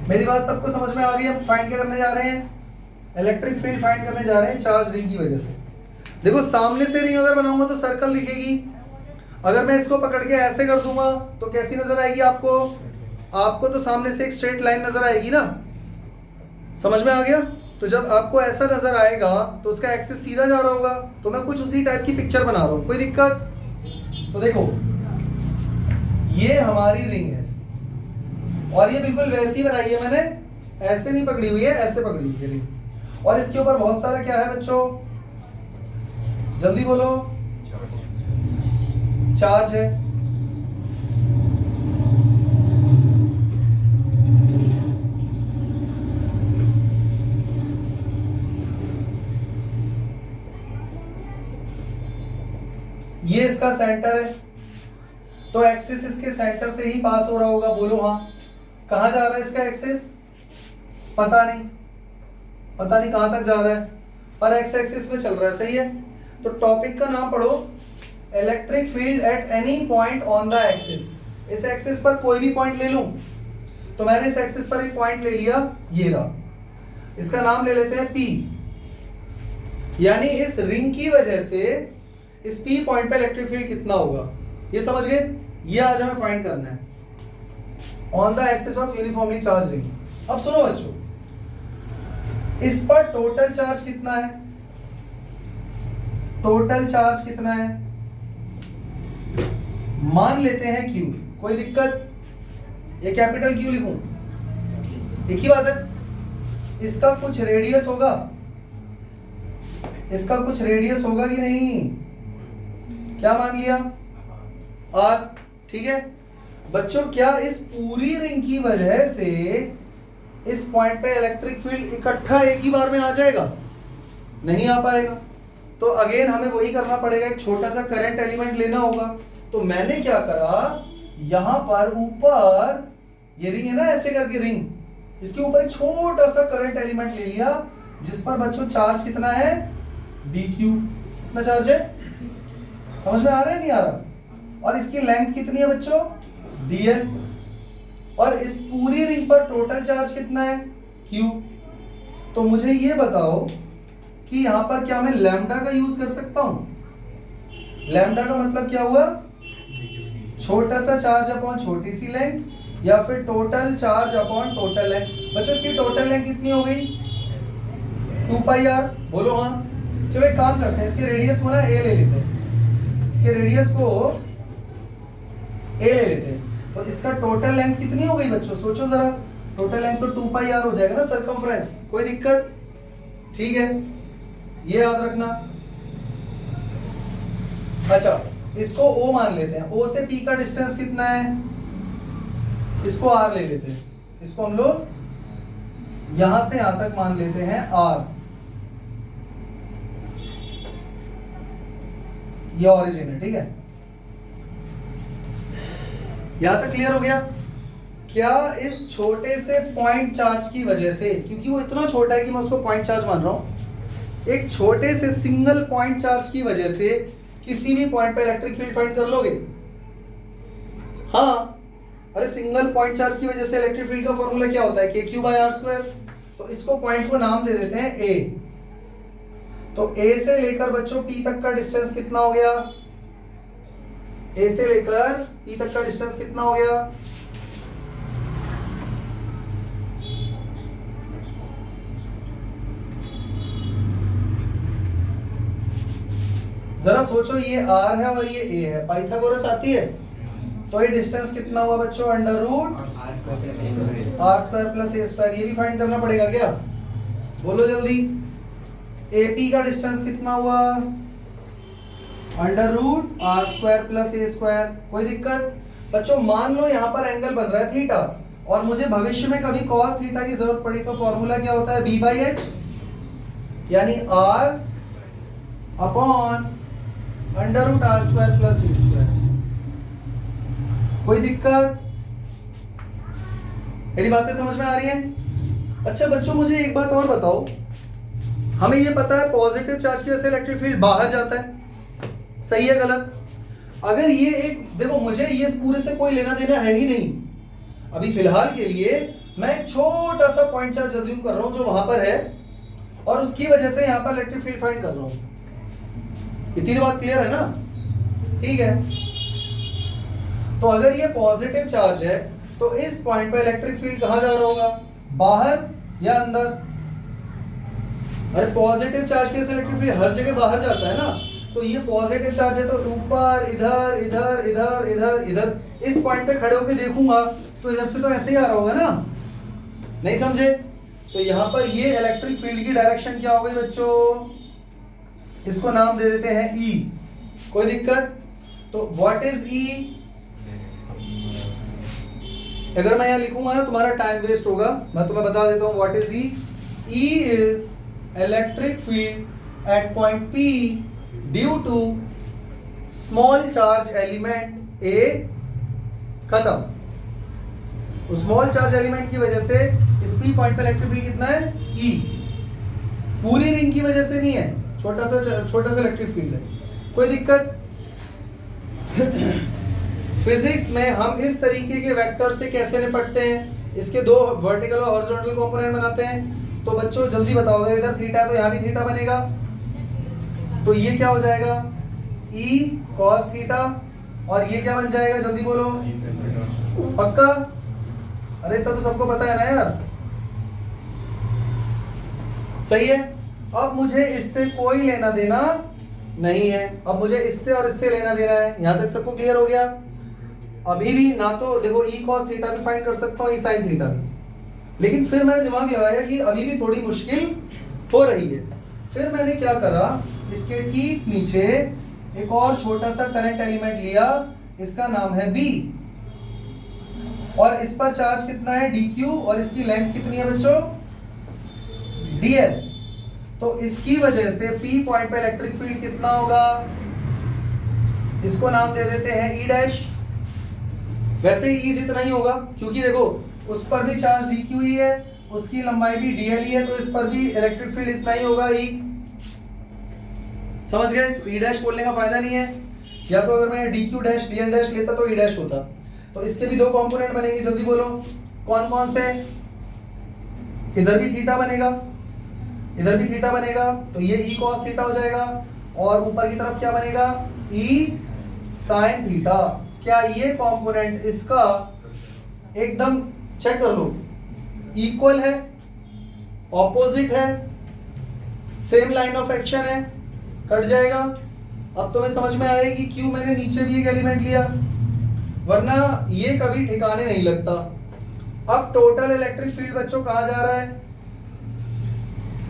मेरी बात सबको समझ में आ गई? हम फाइंड क्या करने जा रहे हैं? इलेक्ट्रिक फील्ड फाइंड करने जा रहे हैं चार्ज रिंग की वजह से। देखो, सामने से रिंग अगर बनाऊंगा तो सर्कल दिखेगी, अगर मैं इसको पकड़ के ऐसे कर दूंगा तो कैसी नजर आएगी आपको? आपको तो सामने से एक स्ट्रेट लाइन नजर आएगी ना। समझ में आ गया? तो जब आपको ऐसा नजर आएगा तो उसका एक्सिस सीधा जा रहा होगा, तो मैं कुछ उसी टाइप की पिक्चर बना रहा हूं, कोई दिक्कत? तो देखो ये हमारी रिंग है और ये बिल्कुल वैसी बनाई है मैंने, ऐसे नहीं पकड़ी हुई है, ऐसे पकड़ी हुई है रिंग। और इसके ऊपर बहुत सारा क्या है बच्चों, जल्दी बोलो, चार्ज है। ये इसका सेंटर है, तो एक्सिस इसके सेंटर से ही पास हो रहा होगा, बोलो हाँ। कहां जा रहा है इसका एक्सिस? पता नहीं, पता नहीं कहां तक जा रहा है, पर एक्स एक्सिस में चल रहा है, सही है। तो टॉपिक का नाम पढ़ो, electric field at any point on the axis. इस एक्सिस पर कोई भी पॉइंट ले लूं, तो मैंने इस एक्सिस पर एक पॉइंट ले लिया, ये रहा, इसका नाम ले लेते हैं P। यानी इस रिंग की वजह से इस P पॉइंट पे इलेक्ट्रिक फील्ड कितना होगा, ये समझ गए? ये आज हमें फाइंड करना है on the axis of uniformly charge ring. अब सुनो बच्चों, इस पर टोटल चार्ज कितना है? टोटल चार्ज कितना है? मान लेते हैं Q, कोई दिक्कत? ये कैपिटल Q लिखूं? एक ही बात है, इसका कुछ रेडियस होगा, इसका कुछ रेडियस होगा कि नहीं? क्या मान लिया? R, ठीक है बच्चों। क्या इस पूरी रिंग की वजह से इस पॉइंट पे इलेक्ट्रिक फील्ड इकट्ठा एक ही बार में आ जाएगा? नहीं आ पाएगा। तो अगेन हमें वही करना पड़ेगा, एक छोटा सा करंट एलिमेंट लेना होगा। तो मैंने क्या करा, यहां पर ऊपर ये रिंग है ना, ऐसे करके रिंग, इसके ऊपर एक छोटा सा करंट एलिमेंट ले लिया, जिस पर बच्चों चार्ज कितना है? BQ। कितना चार्ज है? समझ में आ रहा है नहीं आ रहा? और इसकी लेंथ कितनी है बच्चों? DL। और इस पूरी रिंग पर टोटल चार्ज कितना है? Q। तो मुझे ये बताओ कि यहां पर क्या मैं लैम्डा का यूज कर सकता हूं? लैम्डा का मतलब क्या हुआ? छोटा सा चार्ज अपॉन छोटी सी लेंथ, या फिर total charge upon total length. बच्चों इसकी टोटल लेंथ कितनी हो गई? 2πr, बोलो हाँ। चलो एक काम करते हैं, इसके रेडियस को ना a ले लेते हैं, इसके रेडियस को a ले लेते हैं। तो इसका टोटल लेंथ कितनी हो गई बच्चों? सोचो जरा, टोटल लेंथ तो 2πr हो जाएगा ना, सर्कमफ्रेंस। कोई दिक्कत? ठीक है, ये याद रखना। अच्छा, इसको O मान लेते हैं। O से P का डिस्टेंस कितना है? इसको R ले लेते हैं, इसको हम लोग यहां से यहां तक मान लेते हैं R। ये ओरिजिन है, ठीक है। यहां तक क्लियर हो गया? क्या इस छोटे से पॉइंट चार्ज की वजह से, क्योंकि वो इतना छोटा है कि मैं उसको पॉइंट चार्ज मान रहा हूं, एक छोटे से सिंगल पॉइंट चार्ज की वजह से किसी भी पॉइंट पे इलेक्ट्रिक फील्ड फाइंड कर लोगे? हाँ, अरे सिंगल पॉइंट चार्ज की वजह से इलेक्ट्रिक फील्ड का फॉर्मूला क्या होता है? KQ/R²। तो इसको पॉइंट को नाम दे देते हैं A। तो A से लेकर बच्चों P तक का डिस्टेंस कितना हो गया? A से लेकर P तक का डिस्टेंस कितना हो गया? जरा सोचो, ये R है और ये A है, पाइथागोरस आती है, तो ये डिस्टेंस कितना हुआ बच्चों? √R² plus A²। ये भी फाइंड करना पड़ेगा क्या? बोलो जल्दी। AP का डिस्टेंस कितना हुआ? √R² plus A²। कोई दिक्कत? बच्चों मान लो यहाँ पर एंगल बन रहा है थीटा, और मुझे भविष्य में कभी cos थीटा की जरूरत पड़ी तो फॉर्मूला क्या होता है? B/H, यानी R upon √R² plus A²। कोई दिक्कत? मेरी बातें समझ में आ रही हैं? अच्छा बच्चों, मुझे एक बात और बताओ, हमें ये पता है पॉजिटिव चार्ज की वजह से इलेक्ट्रिक फील्ड बाहर जाता है, सही है गलत? अगर ये एक, देखो मुझे ये पूरे से कोई लेना देना है ही नहीं, अभी फिलहाल के लिए मैं एक छोटा सा पॉइंट चार्ज अज्यूम कर रहा हूं जो वहां पर है, और उसकी वजह से यहां पर इलेक्ट्रिक फील्ड फाइंड कर रहा हूं। इतनी बात क्लियर है ना? ठीक है। तो अगर ये पॉजिटिव चार्ज है तो इस पॉइंट पर इलेक्ट्रिक फील्ड कहां जा रहा होगा? बाहर या अंदर? अरे पॉजिटिव चार्ज के इलेक्ट्रिक फील्ड हर जगह बाहर जाता है ना, तो ये पॉजिटिव चार्ज है तो ऊपर इधर इधर इधर इधर इधर, इस पॉइंट पे खड़े होकर देखूंगा तो इधर से तो ऐसे ही आ रहा होगा ना, नहीं समझे? तो यहाँ पर ये इलेक्ट्रिक फील्ड की डायरेक्शन क्या हो गई बच्चों, इसको नाम दे देते हैं E। कोई दिक्कत? तो व्हाट इज E? अगर मैं यहाँ लिखूंगा ना तुम्हारा टाइम वेस्ट होगा, मैं तुम्हें बता देता हूँ what is E। E is electric field at point P due to small charge element A। खत्म। उस स्मॉल चार्ज एलिमेंट की वजह से इस P पॉइंट पे इलेक्ट्रिक फील्ड कितना है? E। पूरी रिंग की वजह से नहीं है, छोटा सा इलेक्ट्रिक फील्ड है। कोई दिक्कत? फिजिक्स में हम इस तरीके के वेक्टर से कैसे निपटते हैं, इसके दो वर्टिकल और हॉरिजॉन्टल कंपोनेंट बनाते हैं। तो बच्चों जल्दी बताओगे, इधर थीटा है तो यहाँ भी थीटा बनेगा, तो ये क्या हो जाएगा? E cos थीटा, और ये क्या बन जाएगा, जल्दी बोलो। पक्का? अरे तो सबको पता है ना यार, सही है। अब मुझे इससे कोई लेना देना नहीं है, अब मुझे इससे और इससे लेना देना है। यहां तक सबको क्लियर हो गया? अभी भी ना तो देखो E cos थीटा भी फाइंड कर सकता हूँ, E sin थीटा भी, लेकिन फिर मैंने दिमाग लगाया कि अभी भी थोड़ी मुश्किल हो रही है। फिर मैंने क्या करा, इसके ठीक नीचे एक और छोटा सा करंट एलिमेंट लिया, इसका नाम है B, और इस पर चार्ज कितना है dq, और इसकी लेंथ कितनी है बच्चों, dl। तो इसकी वजह से P पॉइंट पे इलेक्ट्रिक फील्ड कितना होगा, इसको नाम दे देते हैं E डैश। वैसे ही E जितना ही होगा, क्योंकि देखो उस पर भी चार्ज dq ही है, उसकी लंबाई भी dl ही है, तो इस पर भी इलेक्ट्रिक फील्ड इतना ही होगा E। समझ गए? तो E डैश बोलने का फायदा नहीं है, या तो अगर मैं dq डैश dl डैश लेता तो E डैश होता। तो इसके भी दो कंपोनेंट बनेंगे, जल्दी बोलो कौन कौन से। इधर भी थीटा बनेगा, इधर भी थीटा बनेगा, तो ये E cos थीटा हो जाएगा, और ऊपर की तरफ क्या बनेगा, E sin थीटा। क्या ये कंपोनेंट इसका एकदम चेक कर लो, इक्वल है, ऑपोजिट है, सेम लाइन ऑफ एक्शन है, कट जाएगा। अब तुम्हें समझ में आएगी क्यों मैंने नीचे भी एक एलिमेंट लिया, वरना ये कभी ठिकाने नहीं लगता। अब टोटल इलेक्ट्रिक फील्ड बच्चों कहाँ जा रहा है,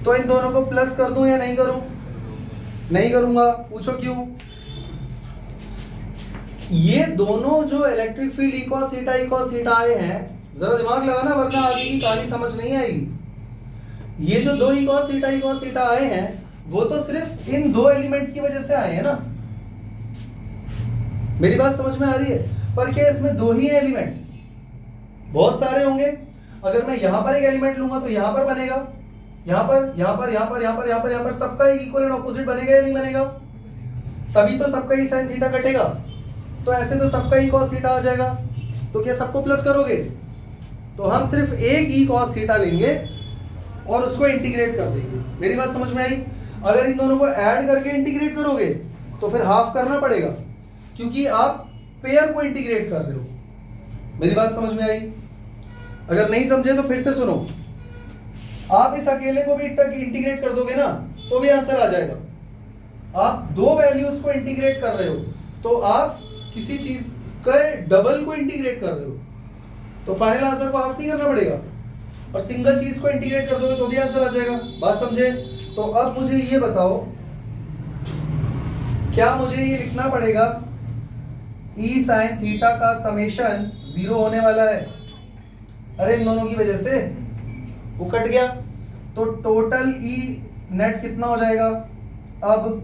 तो इन दोनों को प्लस कर दूं या नहीं करूं? नहीं करूंगा, पूछो क्यों? ये दोनों जो electric field E cos theta आए हैं, जरा दिमाग लगाना वरना आगे की कहानी समझ नहीं आएगी। ये जो दो E cos थीटा आए हैं, वो तो सिर्फ इन दो एलिमेंट की वजह से आए हैं ना, मेरी बात समझ में आ रही है? पर क्या इसमें दो ही एलिमेंट, बहुत सारे होंगे। अगर मैं यहां पर एक एलिमेंट लूंगा तो यहां पर बनेगा, यहां पर, यहां पर, यहां पर, यहां पर, यहां पर, यहां पर, सबका एक इक्वल एंड ऑपोजिट बनेगा या नहीं बनेगा? तभी तो सबका ही sin थीटा कटेगा। तो ऐसे तो सबका E cos थीटा आ जाएगा, तो क्या सबको प्लस करोगे? तो हम सिर्फ एक E cos थीटा लेंगे और उसको इंटीग्रेट कर देंगे। मेरी बात समझ में आई? अगर इन दोनों को ऐड करके इंटीग्रेट करोगे तो फिर हाफ करना पड़ेगा, क्योंकि आप पेयर को इंटीग्रेट कर रहे हो। मेरी बात समझ में आई? अगर नहीं समझे तो फिर से सुनो। आप इस अकेले को भी इंटीग्रेट कर दोगे ना तो भी आंसर आ जाएगा। आप दो वैल्यूज को इंटीग्रेट कर रहे हो तो आप किसी चीज के डबल को इंटीग्रेट कर रहे हो, तो फाइनल आंसर को हाफ नहीं करना पड़ेगा। और सिंगल चीज को इंटीग्रेट कर दोगे तो भी आंसर आ जाएगा। बात समझे? तो अब मुझे ये बताओ, क्या मुझे ये लिखना पड़ेगा E sin थीटा का समेशन 0 होने वाला है? अरे इन दोनों की वजह से वो कट गया, तो टोटल E नेट कितना हो जाएगा? अब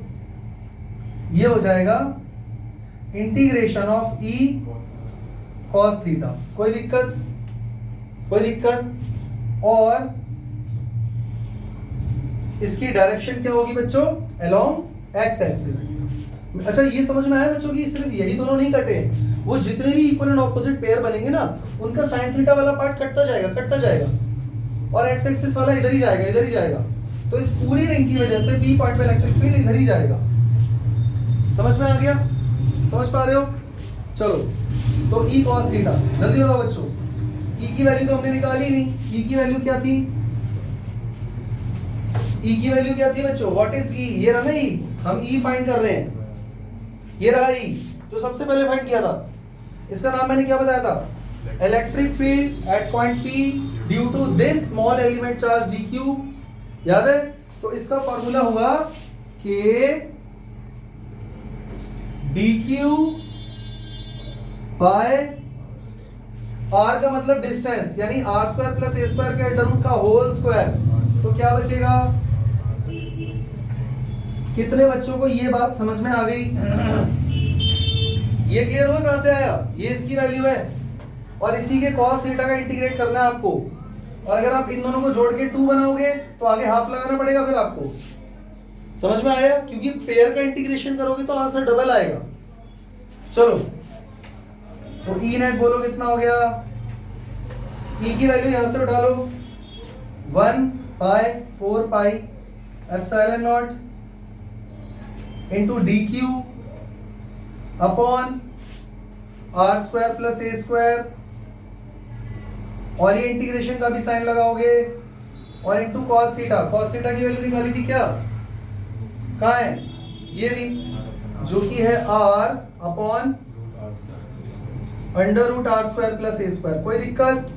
ये हो जाएगा integration of E cos theta. कोई दिक्कत? कोई दिक्कत? और इसकी डायरेक्शन क्या होगी बच्चों? Along x axis. अच्छा ये समझ में आया बच्चों कि सिर्फ यही दोनों नहीं कटे, वो जितने भी इक्वल एंड ऑपोजिट पेयर बनेंगे ना, उनका sin थीटा वाला पार्ट कटता जाएगा, और एक्स एक्सिस वाला इधर ही जाएगा। तो इस पूरी रिंग की वजह से P पॉइंट पे इलेक्ट्रिक फील्ड इधर ही जाएगा। समझ में आ गया? समझ पा रहे हो? चलो, तो E cos थीटा जल्दी बताओ बच्चों। E की वैल्यू तो हमने निकाली नहीं, E की वैल्यू क्या थी? ई की वैल्यू क्या थी बच्चों? व्हाट इज ई? ये रहा ना ई, हम ई फाइंड कर रहे हैं, ये रहा ई जो सबसे पहले फाइंड किया था। इसका नाम मैंने क्या बताया था? Electric field at point P due to this small element charge d q, याद है? तो इसका फॉर्मूला होगा कि डी क्यू बाय आर का मतलब डिस्टेंस, यानी आर स्क्वायर प्लस ए स्क्वायर के अंडर रूट का होल स्क्वायर। तो क्या बचेगा? कितने बच्चों को ये बात समझ में आ गई? ये क्लियर हुआ कहां से आया? ये इसकी वैल्यू है और इसी के cos थीटा का इंटीग्रेट करना है आपको। और अगर आप इन दोनों को जोड़ के 2 बनाओगे तो आगे हाफ लगाना पड़ेगा फिर आपको। समझ में आया? क्योंकि पेयर का इंटीग्रेशन करोगे तो आंसर डबल आएगा। चलो तो ई नेट बोलो कितना हो गया? ई की वैल्यू यहां से उठा लो, 1 by 4 pi epsilon naught into d q upon are square plus A square, और ये इंटीग्रेशन का भी साइन लगाओगे, और into cos theta. Cos theta की वैल्यू निकाली थी क्या? कहाँ है? ये रही, जो कि है r upon under root r square plus ए स्क्वायर। कोई दिक्कत?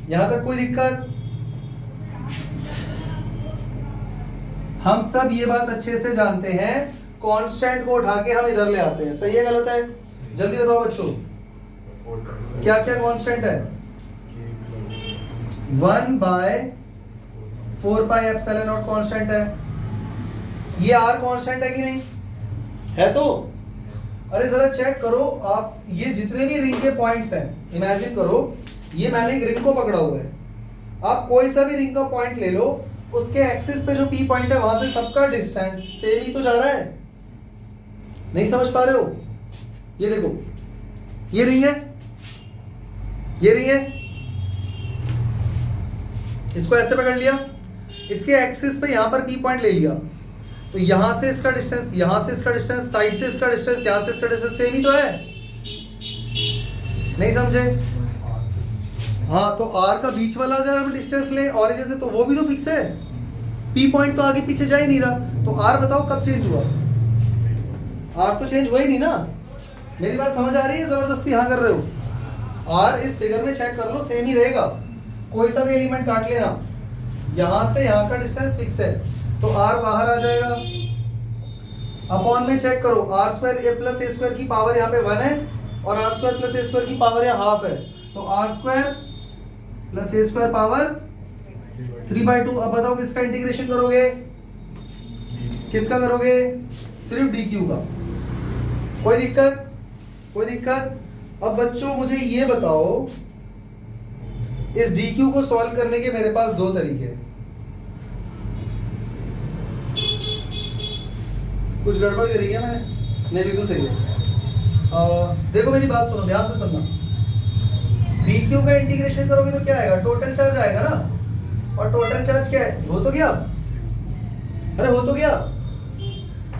यहां तक कोई दिक्कत? हम सब ये बात अच्छे से जानते हैं, कांस्टेंट को उठा के हम इधर ले आते हैं। सही है गलत है? जल्दी बताओ बच्चों, क्या क्या कांस्टेंट है? 1 by 4 pi epsilon naught constant है। ये आर कांस्टेंट है कि नहीं है? तो अरे जरा चेक करो आप, ये जितने भी रिंग के पॉइंट्स हैं, इमेजिन करो ये मैंने एक रिंग को पकड़ा हुआ है। आप कोई सा भी रिंग का पॉइंट ले लो, उसके एक्सिस पे जो पी पॉइंट है वहां से सबका डिस्टेंस सेम ही तो जा रहा है। नहीं समझ पा रहे हो? ये देखो, ये रिंग है, ये रिंग है, इसको ऐसे पकड़ लिया, इसके एक्सिस पे यहां पर पी पॉइंट ले लिया, तो यहां से इसका डिस्टेंस, यहां से इसका डिस्टेंस, साइड से इसका डिस्टेंस, यहां से इसका डिस्टेंस सेम ही तो है। नहीं समझे? हाँ, तो आर का बीच वाला अगर हम डिस्टेंस ले ऑरिजिन से, तो वो भी तो फिक्स है, पी पॉइंट तो आगे पीछे जा ही नहीं रहा। तो आर बताओ कब चेंज हुआ? आर तो चेंज हुआ ही नहीं ना। मेरी बात समझ आ रही है? जबरदस्ती हाँ कर रहे हो? आर इस फिगर में चेक कर लो, सेम ही रहेगा। कोई सा भी एलिमेंट काट लेना, यहां से यहां का डिस्टेंस फिक्स है, तो आर बाहर आ जाएगा। अपॉन में चेक करो, r square a plus A square की पावर यहाँ पे 1 है, और आर स्क्वायर प्लस ए स्क्वायर की पावर यहाँ हाफ है, तो आर स्क्वायर प्लस ए स्क्वायर पावर 3/2। अब बताओ किसका इंटीग्रेशन करोगे? किसका करोगे? सिर्फ डी क्यू का। कोई दिक्कत? कोई दिक्कत? अब बच्चों मुझे ये बताओ, इस डी क्यू को सॉल्व करने के मेरे पास 2 तरीके हैं। कुछ गड़बड़ करी है मैंने? नहीं, बिल्कुल सही है। देखो मेरी बात सुनो, ध्यान से सुनना। डी क्यू का इंटीग्रेशन करोगे तो क्या आएगा? टोटल चार्ज आएगा ना, और टोटल चार्ज क्या है? हो तो गया, अरे हो तो गया।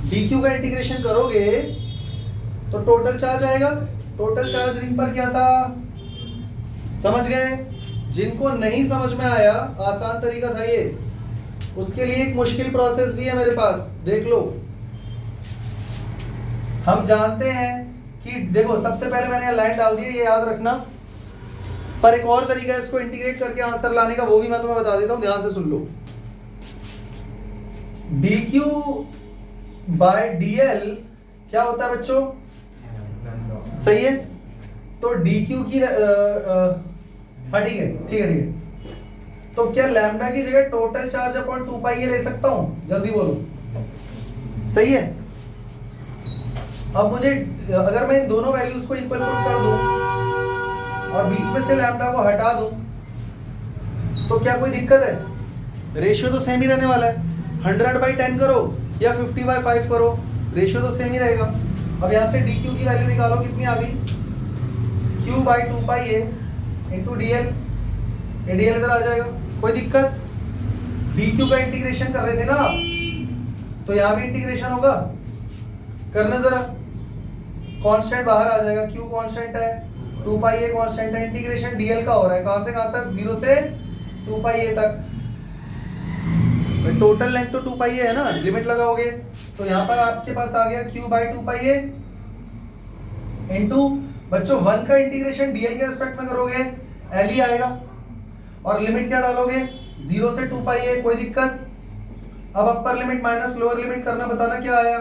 डी क्यू का इंटीग्रेशन करोगे तो टोटल चार्ज आएगा। टोटल चार्ज रिंग पर क्या था? समझ गए? जिनको नहीं समझ में आया, आसान तरीका था ये, उसके लिए एक मुश्किल प्रोसेस भी है मेरे पास, देख लो। हम जानते हैं कि देखो, सबसे पहले मैंने लाइन डाल दी है, ये याद रखना, पर एक और तरीका है इसको इंटीग्रेट करके आंसर लाने का, वो भी मैं तुम्हें बता देता हूं, ध्यान से सुन लो। dq बाय dl क्या होता है बच्चों? सही है? तो dq की हाँ ठीक है, ठीक है, ठीक है। तो क्या लैम्डा की जगह टोटल चार्ज अपॉन 2 पाई ये ले सकता हूं? जल्दी बोलो। सही है? अब मुझे, अगर मैं इन दोनों वैल्यूज को इक्वल पुट कर दूं और बीच में से लैम्डा को हटा दूं, तो क्या कोई दिक्कत है? रेशियो तो सेम ही रहने वाला है। 100/10 करो या 50/5 करो, रेशियो तो सेम ही रहेगा। अब यहाँ से dq की वैल्यू निकालो, कितनी आ गई? q/2 pi a into dl, dl इधर आ जाएगा। कोई दिक्कत? dq का इंटीग्रेशन कर रहे थे ना आप, तो यहाँ भी इंटीग्रेशन होगा, करना जरा। कांस्टेंट बाहर आ जाएगा, q कांस्टेंट है, 2 पाई a कांस्टेंट है, इंटीग्रेशन dl का हो रहा है, कहां से कहां तक? 0 से 2 पाई a तक। टोटल लेंथ तो 2 पाई है ना, लिमिट लगाओगे तो यहाँ पर आपके पास आ गया q/2 पाई है इनटू बच्चों 1 का इंटीग्रेशन dl के रिस्पेक्ट में करोगे l ही आएगा और लिमिट क्या डालोगे 0 से 2 पाई है, कोई दिक्कत। अब upper limit minus lower limit करना, बताना क्या आया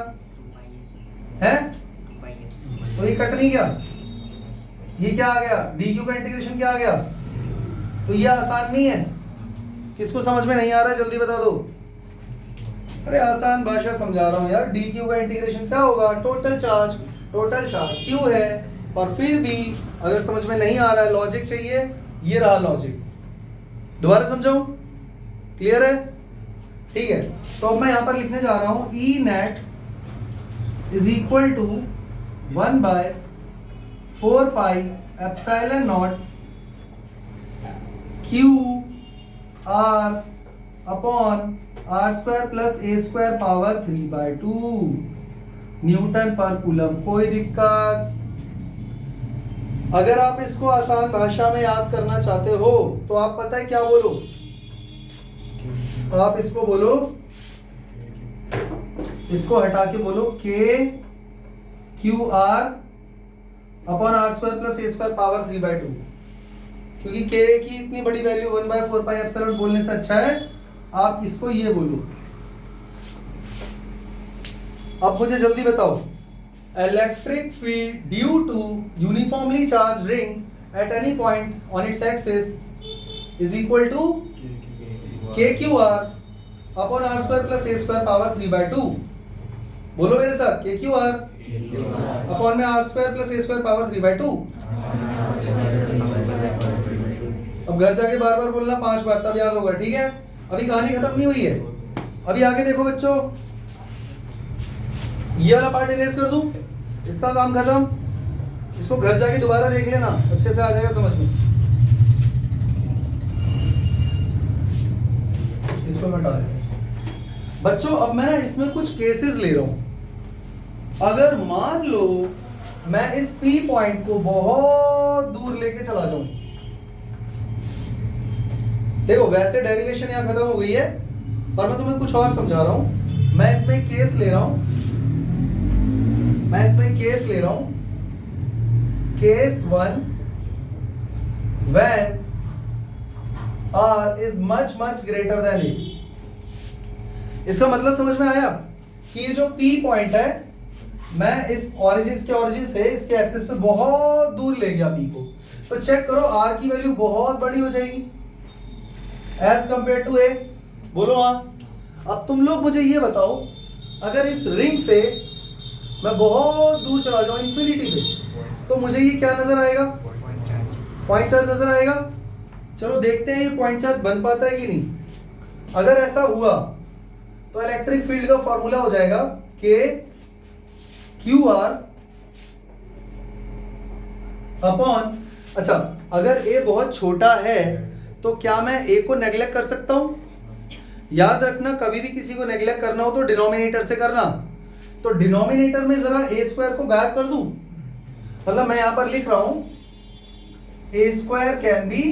है, तो ये कट नहीं गया, ये क्या आ गया dq का इंटीग्रेशन क्या आ गया, तो ये आसान नहीं है। किसको समझ में नहीं आ रहा है जल्दी बता दो। अरे आसान भाषा समझा रहा हूं यार, dq का इंटीग्रेशन क्या होगा, टोटल चार्ज q है, और फिर भी अगर समझ में नहीं आ रहा है, लॉजिक चाहिए, ये रहा लॉजिक, दोबारा समझाऊं, क्लियर है, ठीक है। तो अब मैं यहां पर लिखने जा रहा हूं E net is equal to 1/4 pi epsilon naught Q R upon R square plus A square power 3/2 newton पर कूलम। कोई दिक्कत? अगर आप इसको आसान भाषा में याद करना चाहते हो तो आप पता है क्या बोलो, आप इसको बोलो, इसको हटा के बोलो K Q R upon R square plus A square power 3/2, क्योंकि K की इतनी बड़ी वैल्यू 1/4 पाई एप्सिलॉन बोलने से अच्छा है आप इसको ये बोलो। अब मुझे जल्दी बताओ, electric field due to uniformly charge ring at any point on its axis is equal to KQR upon R square plus A square power 3/2। बोलो मेरे साथ, KQR अपॉन में R square plus A square power 3/2। अब घर जाके बार बार बोलना 5 बार, तब याद होगा, ठीक है। अभी कहानी खत्म नहीं हुई है, अभी आगे देखो बच्चों, ये वाला पार्ट इरेज कर दूं, इसका काम खत्म। इसको घर जाके दोबारा देख लेना, अच्छे से आ जाएगा समझ में। इसको हटा दे बच्चों। अब मैं ना इसमें कुछ केसेस ले रहा हूं। अगर मान लो मैं इस P पॉइंट को बहुत दूर लेके चला जाऊं, देखो वैसे डेरिवेशन यहां खत्म हो गई है, पर मैं तुम्हें कुछ और समझा रहा हूं। मैं इसमें केस ले रहा हूं, case 1 when R is much greater than A। इसका मतलब समझ में आया कि ये जो P पॉइंट है, मैं इस ऑरिजिन से इसके एक्सिस पे बहुत दूर ले गया P को, तो चेक करो R की वैल्यू बहुत बड़ी हो जाएगी एज कंपेयर टू A। बोलो हाँ। अब तुम लोग मुझे ये बताओ, अगर इस रिंग से मैं बहुत दूर चला जाऊं इंफिनिटी पे, तो मुझे ये क्या नजर आएगा, पॉइंट चार्ज नजर आएगा। चलो देखते हैं ये पॉइंट चार्ज बन पाता है कि नहीं। अगर ऐसा हुआ तो इलेक्ट्रिक फील्ड का फॉर्मूला हो जाएगा K QR अपॉन, अच्छा अगर A बहुत छोटा है तो क्या मैं A को नेग्लेक्ट कर सकता हूं? याद रखना, कभी भी किसी को नेग्लेक्ट करना हो तो डिनोमिनेटर से करना। तो डिनोमिनेटर में जरा A स्क्वायर को गायब कर दूं, मतलब मैं यहां पर लिख रहा हूं A square can be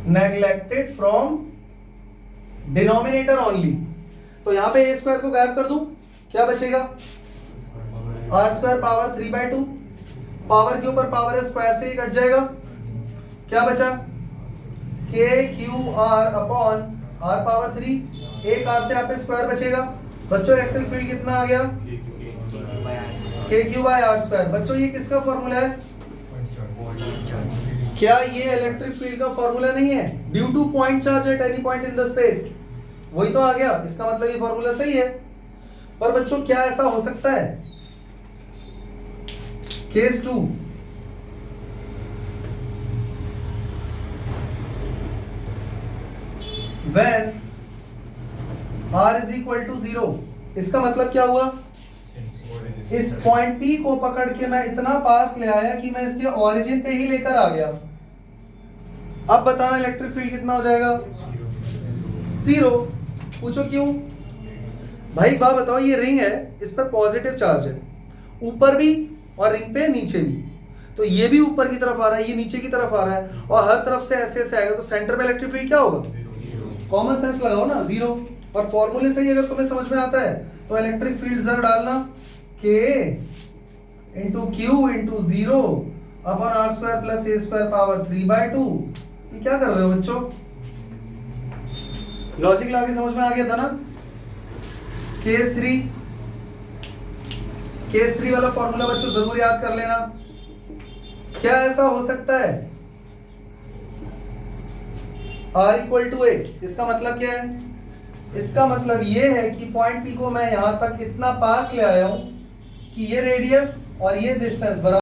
neglected from denominator only. तो यहां पे A स्क्वायर को गायब कर दूं, क्या बचेगा, R स्क्वायर पावर 3/2, पावर के ऊपर पावर है, स्क्वायर से ही कट जाएगा, क्या बचा K Q R upon R power 3, एक R से यहाँ पे स्क्वायर बचेगा। बच्चों इलेक्ट्रिक फील्ड कितना आ गया, KQ बाय R स्क्वायर। बच्चों ये किसका फॉर्मूला है, क्या ये इलेक्ट्रिक फील्ड का फॉर्मूला नहीं है, due two point charge at any point in the space, वही तो आ गया। इसका मतलब ये फॉर्मूला सही है। पर बच्चों क्या ऐसा हो सकता है, case 2, when R is equal to 0, इसका मतलब क्या हुआ, इस पॉइंट P को पकड़ के मैं इतना पास ले आया कि मैं इसके ओरिजिन पे ही लेकर आ गया। अब बताना इलेक्ट्रिक फील्ड कितना हो जाएगा, 0। पूछो क्यों भाई, एक बात बताओ, ये रिंग है, इस पर पॉजिटिव चार्ज है, ऊपर भी और रिंग पे नीचे भी, तो ये भी ऊपर की तरफ आ रहा है, ये नीचे की तरफ आ रहा है, और हर तरफ से ऐसे ऐसे आएगा, तो सेंटर पे इलेक्ट्रिक फील्ड क्या होगा, कॉमन सेंस लगाओ ना, जीरो। और फॉर्मूले से ही अगर तुम्हें समझ में आता है तो इलेक्ट्रिक फील्ड जरा डालना, k into q into zero upon are square plus A square power 3/2। ये क्या कर रहे हो बच्चों? लॉजिक लगा के समझ में आ गया था ना? केस 3 वाला फॉर्मूला बच्चों जरूर याद कर लेना। क्या ऐसा हो सकता है R इक्वल टू ए? इसका मतलब क्या है? इसका मतलब ये है कि पॉइंट P को मैं यहां तक इतना पास ले आया हूं कि ये रेडियस और ये डिस्टेंस बराबर